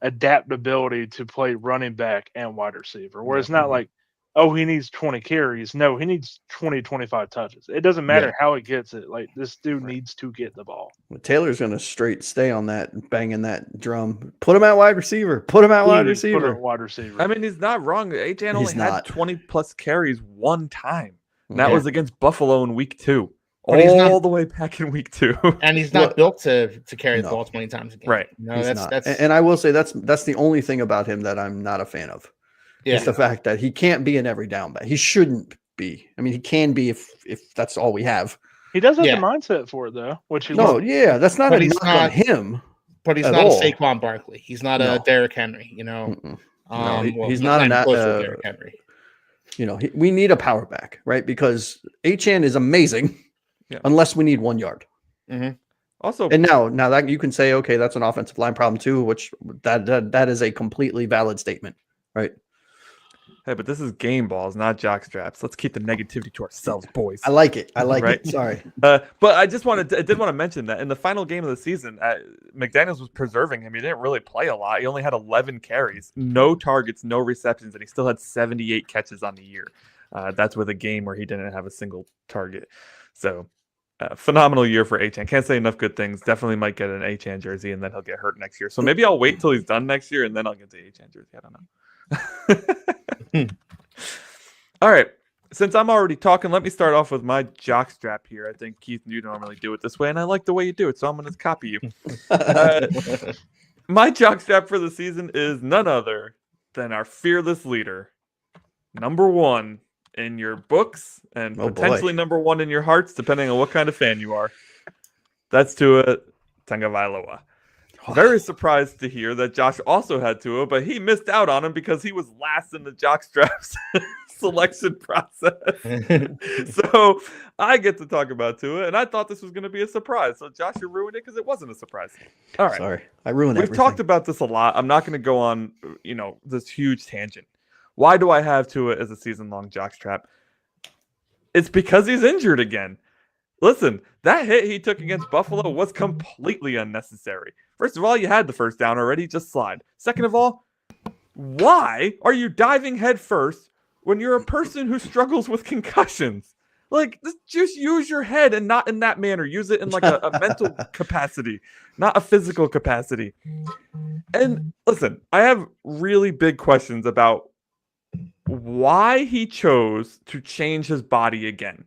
adaptability to play running back and wide receiver. Where it's not like, oh, he needs 20 carries. No, he needs 20, 25 touches. It doesn't matter how he gets it. Like, this dude needs to get the ball. Well, Taylor's going to straight stay on that, banging that drum. Put him at wide receiver. Put him at wide receiver. Put him at wide receiver. I mean, he's not wrong. Achane only had 20-plus carries one time. And that was against Buffalo in week 2. All the way back in week 2. And he's not built to carry the ball 20 times a game. Right. No, that's and I will say that's the only thing about him that I'm not a fan of. Yeah. It's the fact that he can't be an every down back. He shouldn't be. I mean, he can be if that's all we have. He does have the mindset for it, though. Which he that's not a knock on him. But he's not a Saquon Barkley. He's not a Derrick Henry. You know, he's not an Derrick Henry. You know, we need a power back, right? Because Achane is amazing, unless we need 1 yard. Mm-hmm. Also, and now that you can say, okay, that's an offensive line problem too, which that is a completely valid statement, right? Hey, but this is game balls, not jockstraps. Let's keep the negativity to ourselves, boys. I like it. It. Sorry. But I did want to mention that in the final game of the season, McDaniels was preserving him. He didn't really play a lot. He only had 11 carries, no targets, no receptions, and he still had 78 catches on the year. That's with a game where he didn't have a single target. So, phenomenal year for Achane. Can't say enough good things. Definitely might get an Achane jersey, and then he'll get hurt next year. So maybe I'll wait till he's done next year, and then I'll get the Achane jersey. I don't know. All right. Since I'm already talking, let me start off with my jockstrap here. I think, Keith, you normally do it this way, and I like the way you do it, so I'm going to copy you. My jockstrap for the season is none other than our fearless leader, number 1 in your books and potentially number 1 in your hearts, depending on what kind of fan you are. That's Tua Tagovailoa. Very surprised to hear that Josh also had Tua, but he missed out on him because he was last in the Jockstraps selection process. So I get to talk about Tua, and I thought this was going to be a surprise. So Josh, you ruined it because it wasn't a surprise. All right. Sorry, I ruined We've everything. talked about this a lot. I'm not going to go on, this huge tangent. Why do I have Tua as a season-long jockstrap? It's because he's injured again. Listen, that hit he took against Buffalo was completely unnecessary. First of all, you had the first down already. Just slide. Second of all, why are you diving head first when you're a person who struggles with concussions? Like, just use your head and not in that manner. Use it in like a mental capacity, not a physical capacity. And listen, I have really big questions about why he chose to change his body again.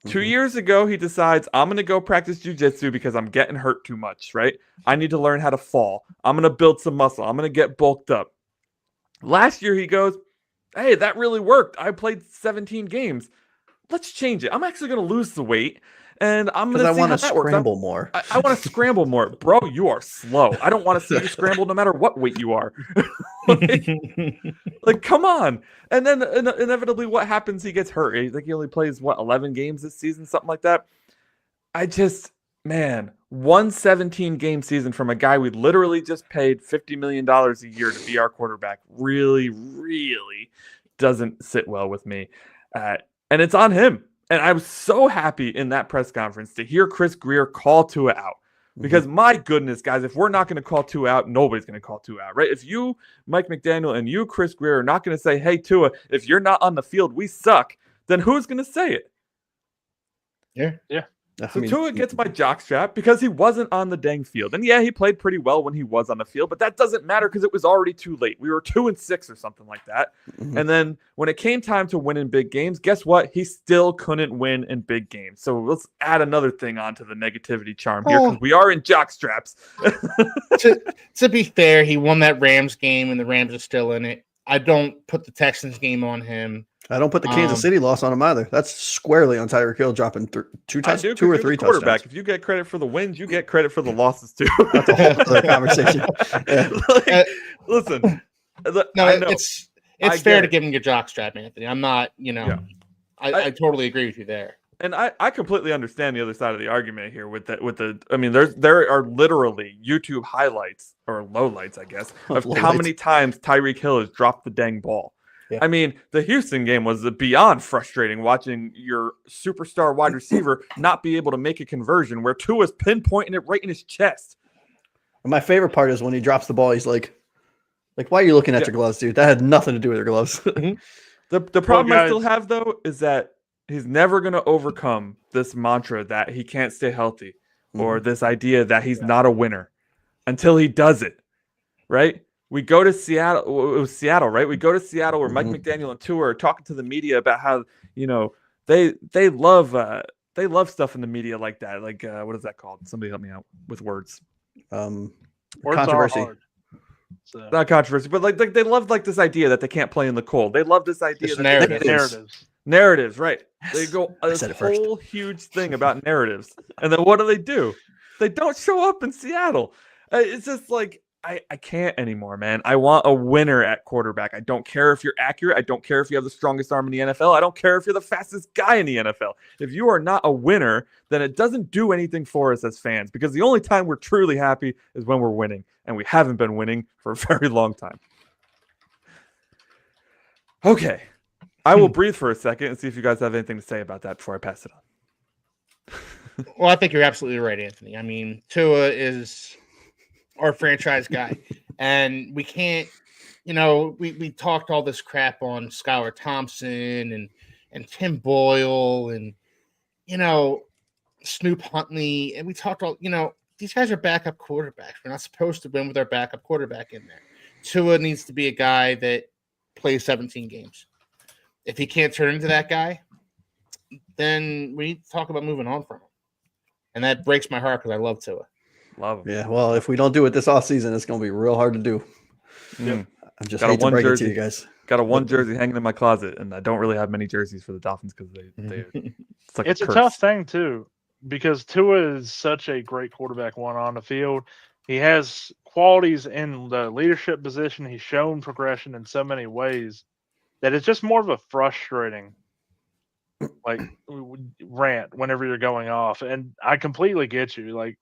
2 years ago, he decides, I'm going to go practice jiu-jitsu because I'm getting hurt too much, right? I need to learn how to fall. I'm going to build some muscle. I'm going to get bulked up. Last year, he goes, hey, that really worked. I played 17 games. Let's change it. I'm actually going to lose the weight, and I'm going to see how that works. I want to scramble more. I want to scramble more. Bro, you are slow. I don't want to see you scramble no matter what weight you are. like, come on. And then inevitably what happens? He gets hurt. I think he only plays, 11 games this season, something like that. One 17-game season from a guy we literally just paid $50 million a year to be our quarterback really, really doesn't sit well with me. And it's on him. And I was so happy in that press conference to hear Chris Grier call Tua out. Because my goodness, guys, if we're not going to call Tua out, nobody's going to call Tua out, right? If you, Mike McDaniel, and you, Chris Grier, are not going to say, hey, Tua, if you're not on the field, we suck, then who's going to say it? Yeah. So Tua gets my jockstrap because he wasn't on the dang field. And yeah, he played pretty well when he was on the field, but that doesn't matter because it was already too late. We were 2-6 or something like that. And then when it came time to win in big games, guess what? He still couldn't win in big games. So let's add another thing onto the negativity charm here because we are in jockstraps. to be fair, he won that Rams game and the Rams are still in it. I don't put the Texans game on him. I don't put the Kansas City loss on him either. That's squarely on Tyreek Hill dropping two or three touchdowns. If you get credit for the wins, you get credit for the losses too. That's a whole other conversation. Listen, it's fair to give him your jockstrap, Anthony. I'm not, I totally agree with you there. And I completely understand the other side of the argument here there are literally YouTube highlights or lowlights, I guess, of how many times Tyreek Hill has dropped the dang ball. Yeah. I mean, the Houston game was beyond frustrating watching your superstar wide receiver not be able to make a conversion where Tua's pinpointing it right in his chest. And my favorite part is when he drops the ball, he's like, why are you looking at your gloves, dude? That had nothing to do with your gloves. The problem I still have, though, is that he's never going to overcome this mantra that he can't stay healthy or this idea that he's not a winner until he does it, right? We go to Seattle. It was Seattle, right? We go to Seattle where Mike McDaniel and Tua are talking to the media about how they love stuff in the media like that. Like what is that called? Somebody help me out with words. Controversy. Not controversy, but like they love this idea that they can't play in the cold. They love this idea that narratives, right? Yes. They go this whole huge thing about narratives, and then what do? They don't show up in Seattle. It's just like. I can't anymore, man. I want a winner at quarterback. I don't care if you're accurate. I don't care if you have the strongest arm in the NFL. I don't care if you're the fastest guy in the NFL. If you are not a winner, then it doesn't do anything for us as fans because the only time we're truly happy is when we're winning, and we haven't been winning for a very long time. Okay. I will breathe for a second and see if you guys have anything to say about that before I pass it on. Well, I think you're absolutely right, Anthony. I mean, Tua is our franchise guy, and we can't, we talked all this crap on Skylar Thompson and Tim Boyle and Snoop Huntley, and we talked all, these guys are backup quarterbacks. We're not supposed to win with our backup quarterback in there. Tua needs to be a guy that plays 17 games. If he can't turn into that guy, then we need to talk about moving on from him, and that breaks my heart because I love Tua. Love him. Yeah, well, if we don't do it this offseason, it's going to be real hard to do. I'm just hate to break it to you guys. Got a one jersey hanging in my closet, and I don't really have many jerseys for the Dolphins because it's like it's a tough thing too. because Tua is such a great quarterback on the field. He has qualities in the leadership position. He's shown progression in so many ways that it's just more of a frustrating like rant whenever you're going off. And I completely get you. Like,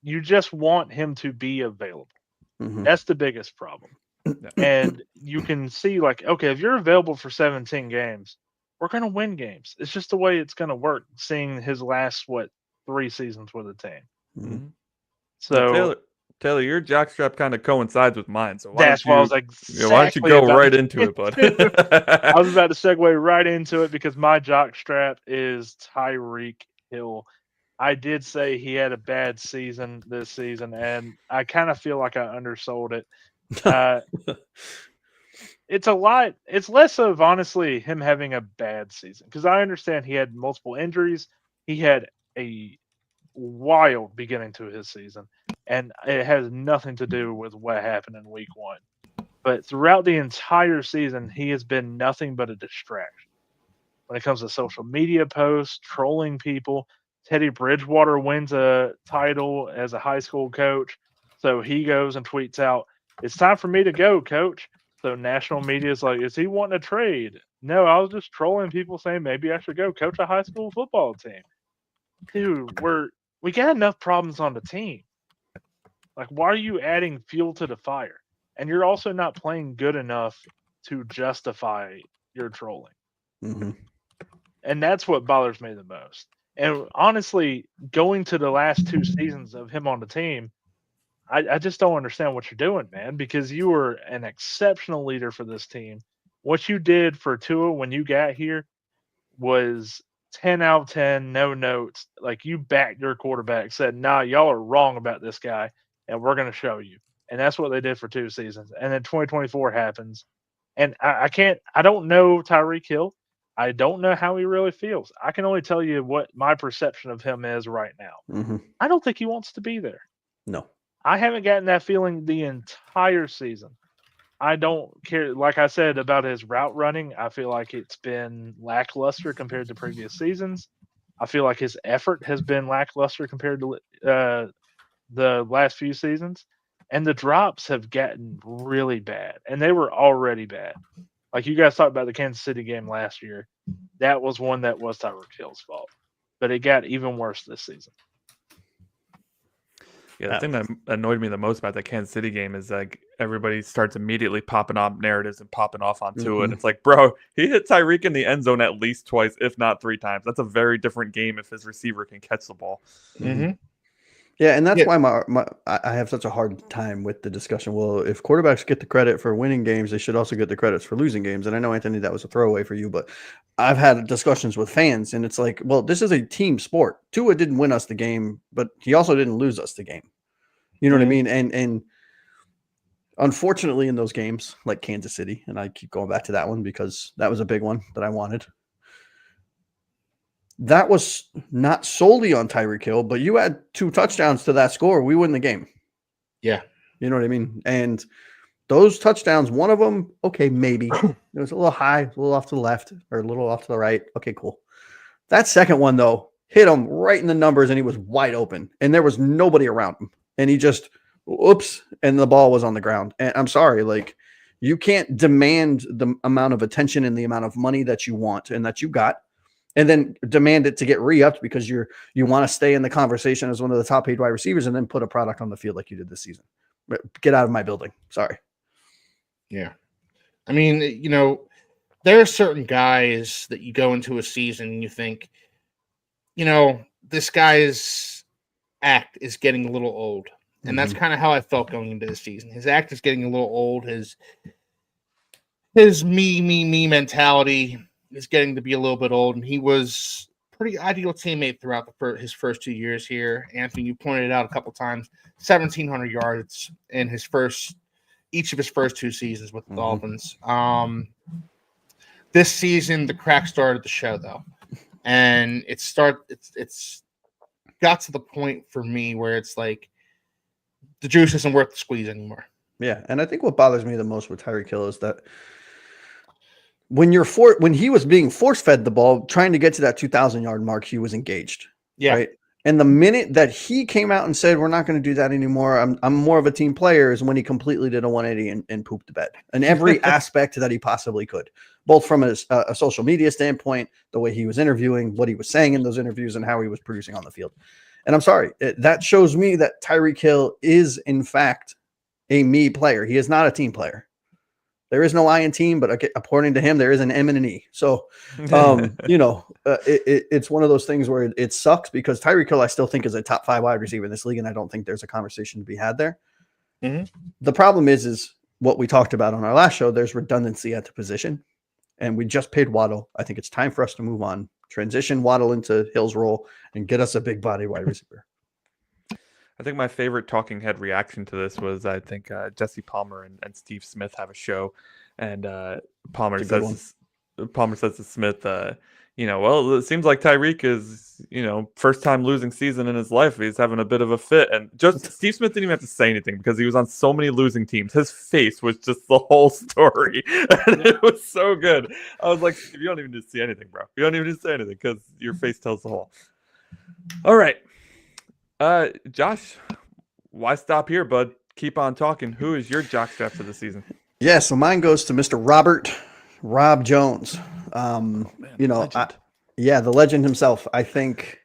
you just want him to be available. Mhm. That's the biggest problem. And you can see, like, okay, if you're available for 17 games, we're going to win games. It's just the way it's going to work, seeing his last, 3 seasons with the team. Mhm. So Taylor, your jockstrap kind of coincides with mine. So that's what I was why don't you exactly go about right to into it, bud? I was about to segue right into it because my jockstrap is Tyreek Hill. I did say he had a bad season this season, and I kind of feel like I undersold it. It's a lot. It's less of, honestly, him having a bad season, because I understand he had multiple injuries. He had a wild beginning to his season, and it has nothing to do with what happened in week 1. But throughout the entire season, he has been nothing but a distraction. When it comes to social media posts, trolling people, Teddy Bridgewater wins a title as a high school coach. So he goes and tweets out, "It's time for me to go, coach." So national media is like, "Is he wanting to trade?" No, I was just trolling people saying maybe I should go coach a high school football team. Dude, we got enough problems on the team. Like, why are you adding fuel to the fire? And you're also not playing good enough to justify your trolling. Mhm. And that's what bothers me the most. And honestly, going to the last 2 seasons of him on the team, I just don't understand what you're doing, man, because you were an exceptional leader for this team. What you did for Tua when you got here was 10 out of 10, no notes. Like, you backed your quarterback, said, "Nah, y'all are wrong about this guy, and we're going to show you." And that's what they did for 2 seasons. And then 2024 happens. And I don't know Tyreek Hill. I don't know how he really feels. I can only tell you what my perception of him is right now. Mhm. I don't think he wants to be there. No. I haven't gotten that feeling the entire season. I don't care. Like I said about his route running, I feel like it's been lackluster compared to previous seasons. I feel like his effort has been lackluster compared to the last few seasons. And the drops have gotten really bad, and they were already bad. Like, you guys talked about the Kansas City game last year. That was one that was Tyreek Hill's fault, but it got even worse this season. Yeah, the thing that annoyed me the most about that Kansas City game is like everybody starts immediately popping off narratives and popping off onto it. And it's like, bro, he hit Tyreek in the end zone at least twice, if not 3 times. That's a very different game if his receiver can catch the ball. Mm-hmm. Yeah, and that's why I have such a hard time with the discussion. Well, if quarterbacks get the credit for winning games, they should also get the credits for losing games. And I know, Anthony, that was a throwaway for you, but I've had discussions with fans, and it's like, well, this is a team sport. Tua didn't win us the game, but he also didn't lose us the game. You know what I mean? And unfortunately, in those games, like Kansas City, and I keep going back to that one because that was a big one that I wanted. That was not solely on Tyreek Hill, but you had 2 touchdowns to that score, we win the game. Yeah. You know what I mean? And those touchdowns, one of them, okay, maybe. It was a little high, a little off to the left, or a little off to the right. Okay, cool. That second one, though, hit him right in the numbers, and he was wide open, and there was nobody around him. And he just, oops, and the ball was on the ground. And I'm sorry, like, you can't demand the amount of attention and the amount of money that you want and that you got, and then demand it to get re-upped because you want to stay in the conversation as one of the top paid wide receivers and then put a product on the field like you did this season. Get out of my building. Sorry. Yeah. I mean, there are certain guys that you go into a season and you think, this guy's act is getting a little old. And that's kind of how I felt going into this season. His act is getting a little old. His me mentality is getting to be a little bit old, and he was pretty ideal teammate throughout his first 2 years here. Anthony, you pointed it out a couple times, 1,700 yards in each of his first 2 seasons with the Dolphins. This season, the crack started to show, though, and it's got to the point for me where it's like the juice isn't worth the squeeze anymore. Yeah, and I think what bothers me the most with Tyreek Hill is that when he was being force fed the ball, trying to get to that 2,000-yard mark, he was engaged. Yeah. Right. And the minute that he came out and said, we're not going to do that anymore, I'm more of a team player, is when he completely did a 180 and pooped the bed in every aspect that he possibly could, both from a social media standpoint, the way he was interviewing, what he was saying in those interviews, and how he was producing on the field. And I'm sorry, that shows me that Tyreek Hill is, in fact, a me player. He is not a team player. There is no I in team, but according to him, there is an M and an E. So, it's one of those things where it sucks because Tyreek Hill, I still think, is a top 5 wide receiver in this league, and I don't think there's a conversation to be had there. Mm-hmm. The problem is what we talked about on our last show. There's redundancy at the position, and we just paid Waddle. I think it's time for us to move on, transition Waddle into Hill's role, and get us a big body wide receiver. I think my favorite talking head reaction to this was, I think, Jesse Palmer and Steve Smith have a show, and Palmer says to Smith, well, it seems like Tyreek is, first time losing season in his life. He's having a bit of a fit, and just Steve Smith didn't even have to say anything because he was on so many losing teams. His face was just the whole story, and it was so good. I was like, you don't even need to see anything, bro. You don't even need to say anything because your face tells the whole. All right. Josh, why stop here, bud? Keep on talking. Who is your jockstrap for the season? Yeah, so mine goes to Mr. Rob Jones. The legend himself. I think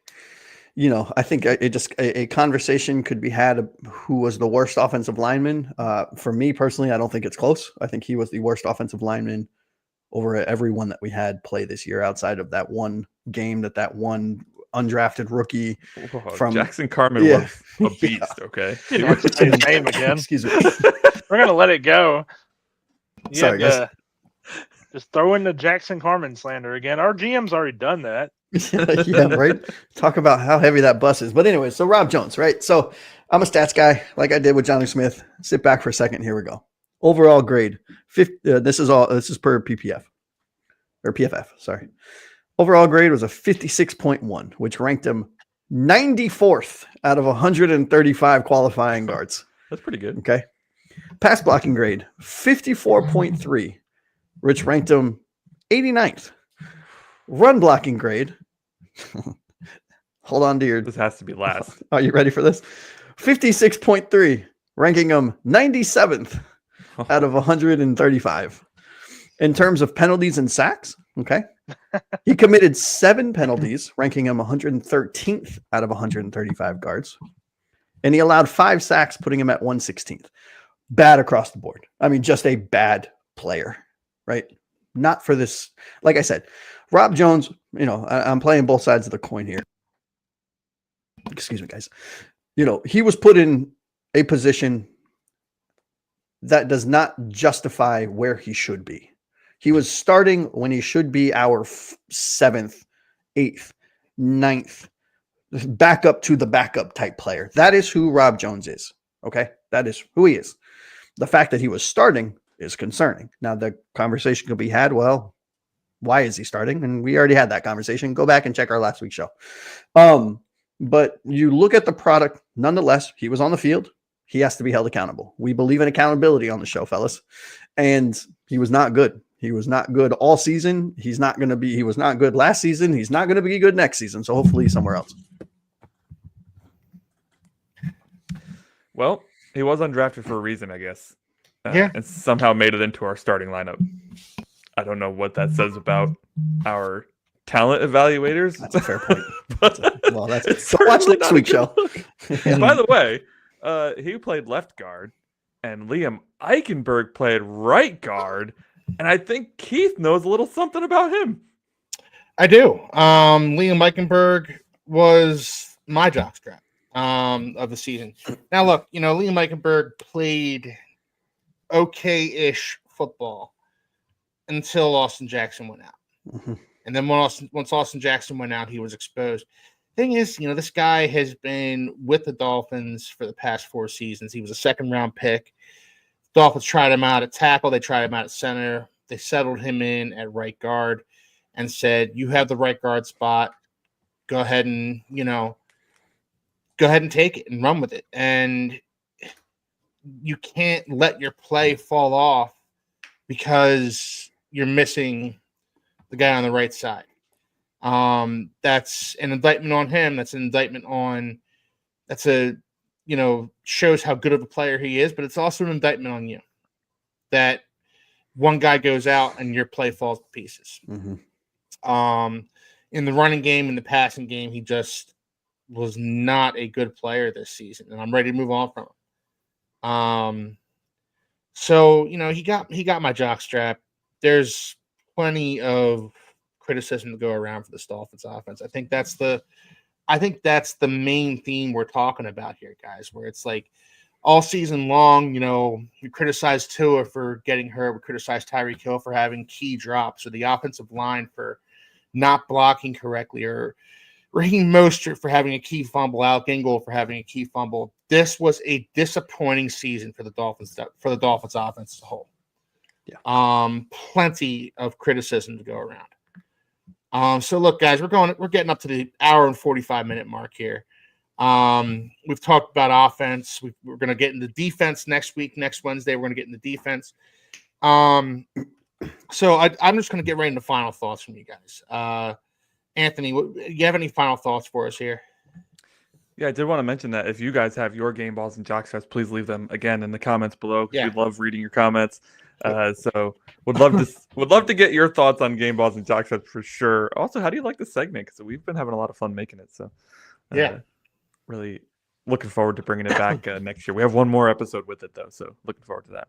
a conversation could be had of who was the worst offensive lineman. For me personally, I don't think it's close. I think he was the worst offensive lineman over everyone that we had play this year outside of that one game that one undrafted rookie from Jackson Carman was a beast. Okay, you have to say his name again. Excuse me. We're gonna let it go. Sorry, guys. Just throw in the Jackson Carman slander again. Our GM's already done that. Yeah, right. Talk about how heavy that bus is. But anyway, so Rob Jones, right? So I'm a stats guy, like I did with Johnny Smith. Sit back for a second. Here we go. Overall grade. This is per PPF or PFF. Sorry. Overall grade was a 56.1, which ranked him 94th out of 135 qualifying guards. That's pretty good. Okay. Pass blocking grade, 54.3, which ranked him 89th. Run blocking grade. Hold on to your. This has to be last. Are you ready for this? 56.3, ranking him 97th out of 135. In terms of penalties and sacks, okay, he committed 7 penalties, ranking him 113th out of 135 guards. And he allowed 5 sacks, putting him at 116th. Bad across the board. I mean, just a bad player, right? Not for this. Like I said, Rob Jones, I'm playing both sides of the coin here. Excuse me, guys. He was put in a position that does not justify where he should be. He was starting when he should be our 7th, 8th, 9th, backup to the backup type player. That is who Rob Jones is. Okay. That is who he is. The fact that he was starting is concerning. Now the conversation could be had. Well, why is he starting? And we already had that conversation. Go back and check our last week's show. But you look at the product, nonetheless, he was on the field. He has to be held accountable. We believe in accountability on the show, fellas. And he was not good. He was not good all season. He was not good last season. He's not going to be good next season. So hopefully somewhere else. Well, he was undrafted for a reason, I guess. And somehow made it into our starting lineup. I don't know what that says about our talent evaluators. That's a fair point. Watch next week's show. By the way, he played left guard, and Liam Eichenberg played right guard. And I think Keith knows a little something about him. I do. Liam Eichenberg was my jockstrap of the season. Now, look, Liam Eichenberg played okay-ish football until Austin Jackson went out. Mm-hmm. And then once Austin Jackson went out, he was exposed. Thing is, this guy has been with the Dolphins for the past 4 seasons. He was a second-round pick. Dolphins tried him out at tackle. They tried him out at center. They settled him in at right guard and said, you have the right guard spot. Go ahead and take it and run with it. And you can't let your play fall off because you're missing the guy on the right side. That's an indictment on him. That's an indictment on. That's a, shows how good of a player he is, but it's also an indictment on you. That one guy goes out and your play falls to pieces. Mm-hmm. In the running game, in the passing game, he just was not a good player this season, and I'm ready to move on from him. So he got my jockstrap. There's plenty of criticism to go around for this Dolphins offense. I think that's the main theme we're talking about here, guys. Where it's like all season long, we criticize Tua for getting hurt, we criticize Tyreek Hill for having key drops, or the offensive line for not blocking correctly, or Raheem Mostert for having a key fumble, Al Gingold for having a key fumble. This was a disappointing season for the Dolphins offense as a whole. Yeah. Plenty of criticism to go around. So look, guys, we're getting up to the hour and 45-minute mark here. We've talked about offense. We're going to get into defense next week. Next Wednesday, we're going to get into defense. So I'm just going to get right into final thoughts from you guys. Anthony, you have any final thoughts for us here? Yeah, I did want to mention that if you guys have your game balls and jockstraps, please leave them again in the comments below, because we love reading your comments. So would love to get your thoughts on game balls and jockstraps for sure. Also, how do you like the segment? Because we've been having a lot of fun making it. So really looking forward to bringing it back next year. We have one more episode with it though, so looking forward to that.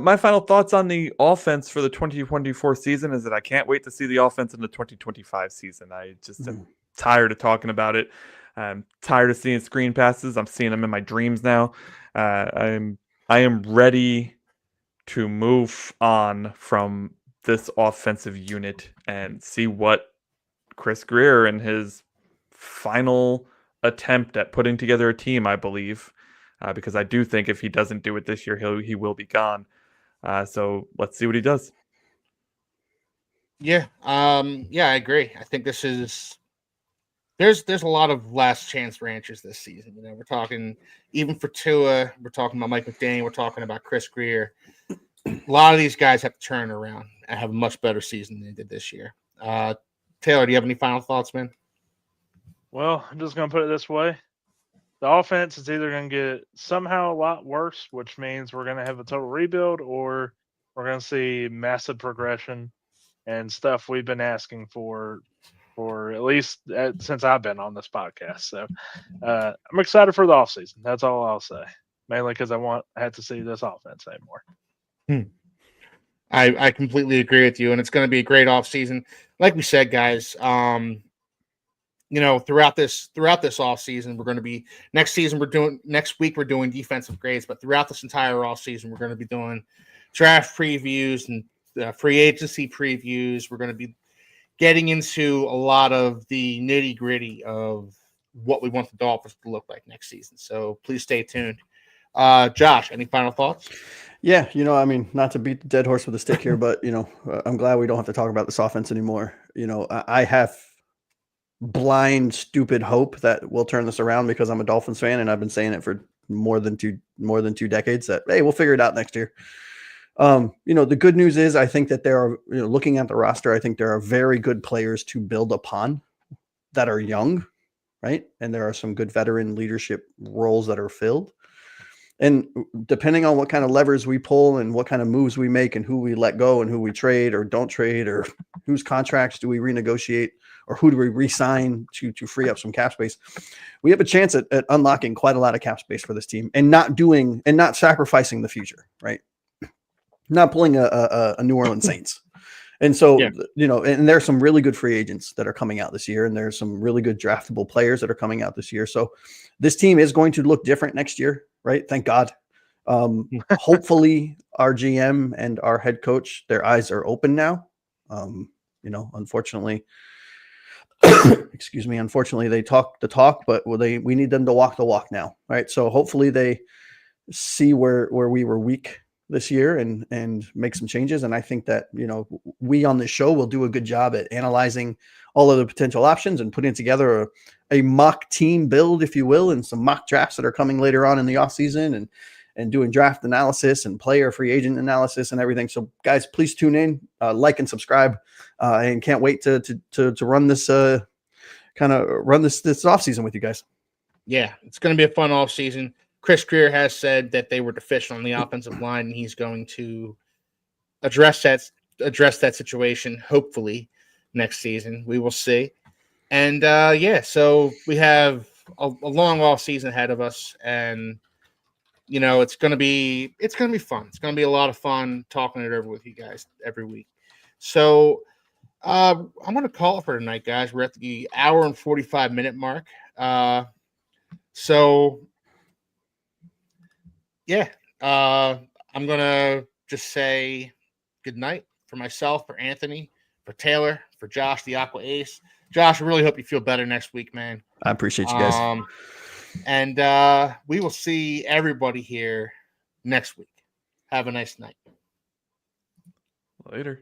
My final thoughts on the offense for the 2024 season is that I can't wait to see the offense in the 2025 season. I just am tired of talking about it. I'm tired of seeing screen passes. I'm seeing them in my dreams now. I am ready to move on from this offensive unit and see what Chris Greer and his final attempt at putting together a team, I believe, because I do think if he doesn't do it this year, he will be gone. So let's see what he does. Yeah, I agree. I think this is there's a lot of last chance ranchers this season. We're talking even for Tua, we're talking about Mike McDaniel, we're talking about Chris Greer. A lot of these guys have to turn around and have a much better season than they did this year. Taylor, do you have any final thoughts, man? Well, I'm just going to put it this way. The offense is either going to get somehow a lot worse, which means we're going to have a total rebuild, or we're going to see massive progression and stuff we've been asking for at least since I've been on this podcast. So I'm excited for the offseason. That's all I'll say, mainly because I have to see this offense anymore. I completely agree with you, and it's going to be a great offseason. Like we said, guys, throughout this off season, we're going to be next week we're doing defensive grades, but throughout this entire off season, we're going to be doing draft previews and free agency previews. We're going to be getting into a lot of the nitty gritty of what we want the Dolphins to look like next season. So please stay tuned. Josh, any final thoughts? Yeah, not to beat the dead horse with a stick here, but I'm glad we don't have to talk about this offense anymore. I have blind, stupid hope that we'll turn this around because I'm a Dolphins fan and I've been saying it for more than two decades that, hey, we'll figure it out next year. The good news is I think that there are, looking at the roster, I think there are very good players to build upon that are young, right? And there are some good veteran leadership roles that are filled. And depending on what kind of levers we pull and what kind of moves we make and who we let go and who we trade or don't trade or whose contracts do we renegotiate or who do we re-sign to free up some cap space, we have a chance at unlocking quite a lot of cap space for this team and not sacrificing the future, right? Not pulling a New Orleans Saints. And so, and there's some really good free agents that are coming out this year, and there's some really good draftable players that are coming out this year. So this team is going to look different next year, right? Thank God. Hopefully our GM and our head coach, their eyes are open now. Unfortunately, unfortunately they talk the talk, but we need them to walk the walk now. Right. So hopefully they see where we were weak this year and make some changes. And I think that, we on this show will do a good job at analyzing all of the potential options and putting together a mock team build, if you will, and some mock drafts that are coming later on in the off season and doing draft analysis and player free agent analysis and everything. So guys, please tune in, like and subscribe, and can't wait to run this this off season with you guys. Yeah, it's going to be a fun off season. Chris Greer has said that they were deficient on the offensive line, and he's going to address that situation. Hopefully, next season we will see. And so we have a long off season ahead of us, and it's going to be fun. It's going to be a lot of fun talking it over with you guys every week. So I'm going to call it for tonight, guys. We're at the hour and 45-minute mark. I'm going to just say good night for myself, for Anthony, for Taylor, for Josh, the Aqua Ace. Josh, I really hope you feel better next week, man. I appreciate you guys. And we will see everybody here next week. Have a nice night. Later.